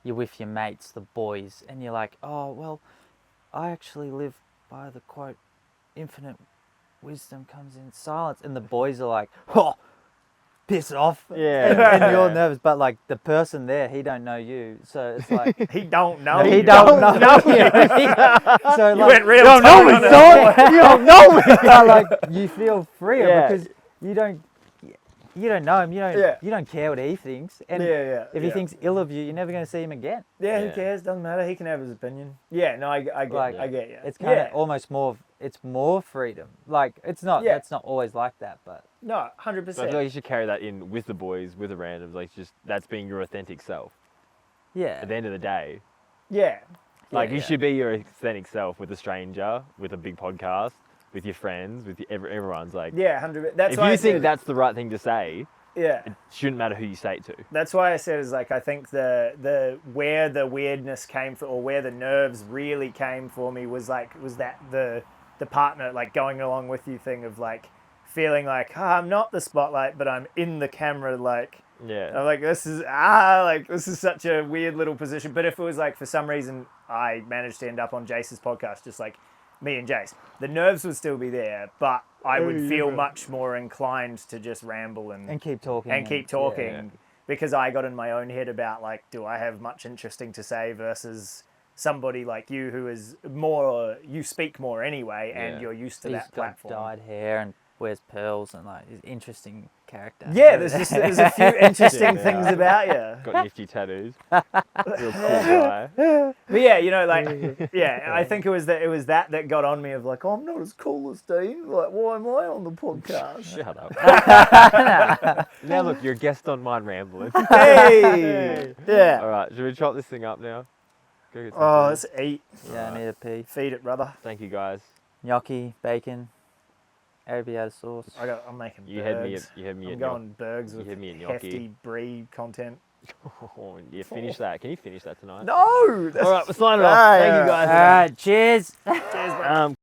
with your mates, the boys, and you're like, oh, well, I actually live by the quote, infinite wisdom comes in silence. And the boys are like, oh, piss off. Yeah. And you're nervous, but like the person there, he don't know you. So it's like, He don't know. he you. don't know you. So You like, went real you don't know tone me, on it. son. You don't know me. But like, you feel freer because you don't know him. You don't care what he thinks. And if he thinks ill of you, you're never going to see him again. Yeah, who cares? Doesn't matter. He can have his opinion. Yeah, no, I get you. It's kind of almost more. It's more freedom. Like it's not. It's not always like that, but no, 100%. I feel like you should carry that in with the boys, with the randoms. Like, just that's being your authentic self. yeah. At the end of the day, Yeah. like you should be your authentic self with a stranger, with a big podcast, with your friends, with everyone's like. Yeah, 100%. That's If why you I think said, that's the right thing to say, yeah. it shouldn't matter who you say it to. That's why I said is like I think the where the weirdness came from, or where the nerves really came for me was that the partner, like, going along with you thing of like feeling like, I'm not the spotlight, but I'm in the camera, like Yeah. I'm like, this is such a weird little position. But if it was like, for some reason, I managed to end up on Jace's podcast, just like me and Jace, the nerves would still be there, but I would feel much more inclined to just ramble and keep talking. Yeah. Because I got in my own head about like, do I have much interesting to say versus somebody like you who is more, you speak more anyway, and you're used to that platform. He's got dyed hair and wears pearls and like he's an interesting character. Yeah, there's a few interesting things about you. Got nifty tattoos. Real cool guy. But yeah, you know, like, yeah, I think it was that got on me of like, oh, I'm not as cool as Dean. Like, why am I on the podcast? Shut up. Now look, you're a guest on mine rambling. Hey! Yeah. All right, should we chop this thing up now? Go get some Oh, food. let's eat. Yeah, I need a pee. Feed it, brother. Thank you guys. Gnocchi, bacon, every other sauce. I'm making You burgers. had me I'm at going burgers with had me at gnocchi. hefty brie content. Oh, yeah, finish that. Can you finish that tonight? No! All right, we're signing off. Thank you guys. All right, cheers. Cheers, bro.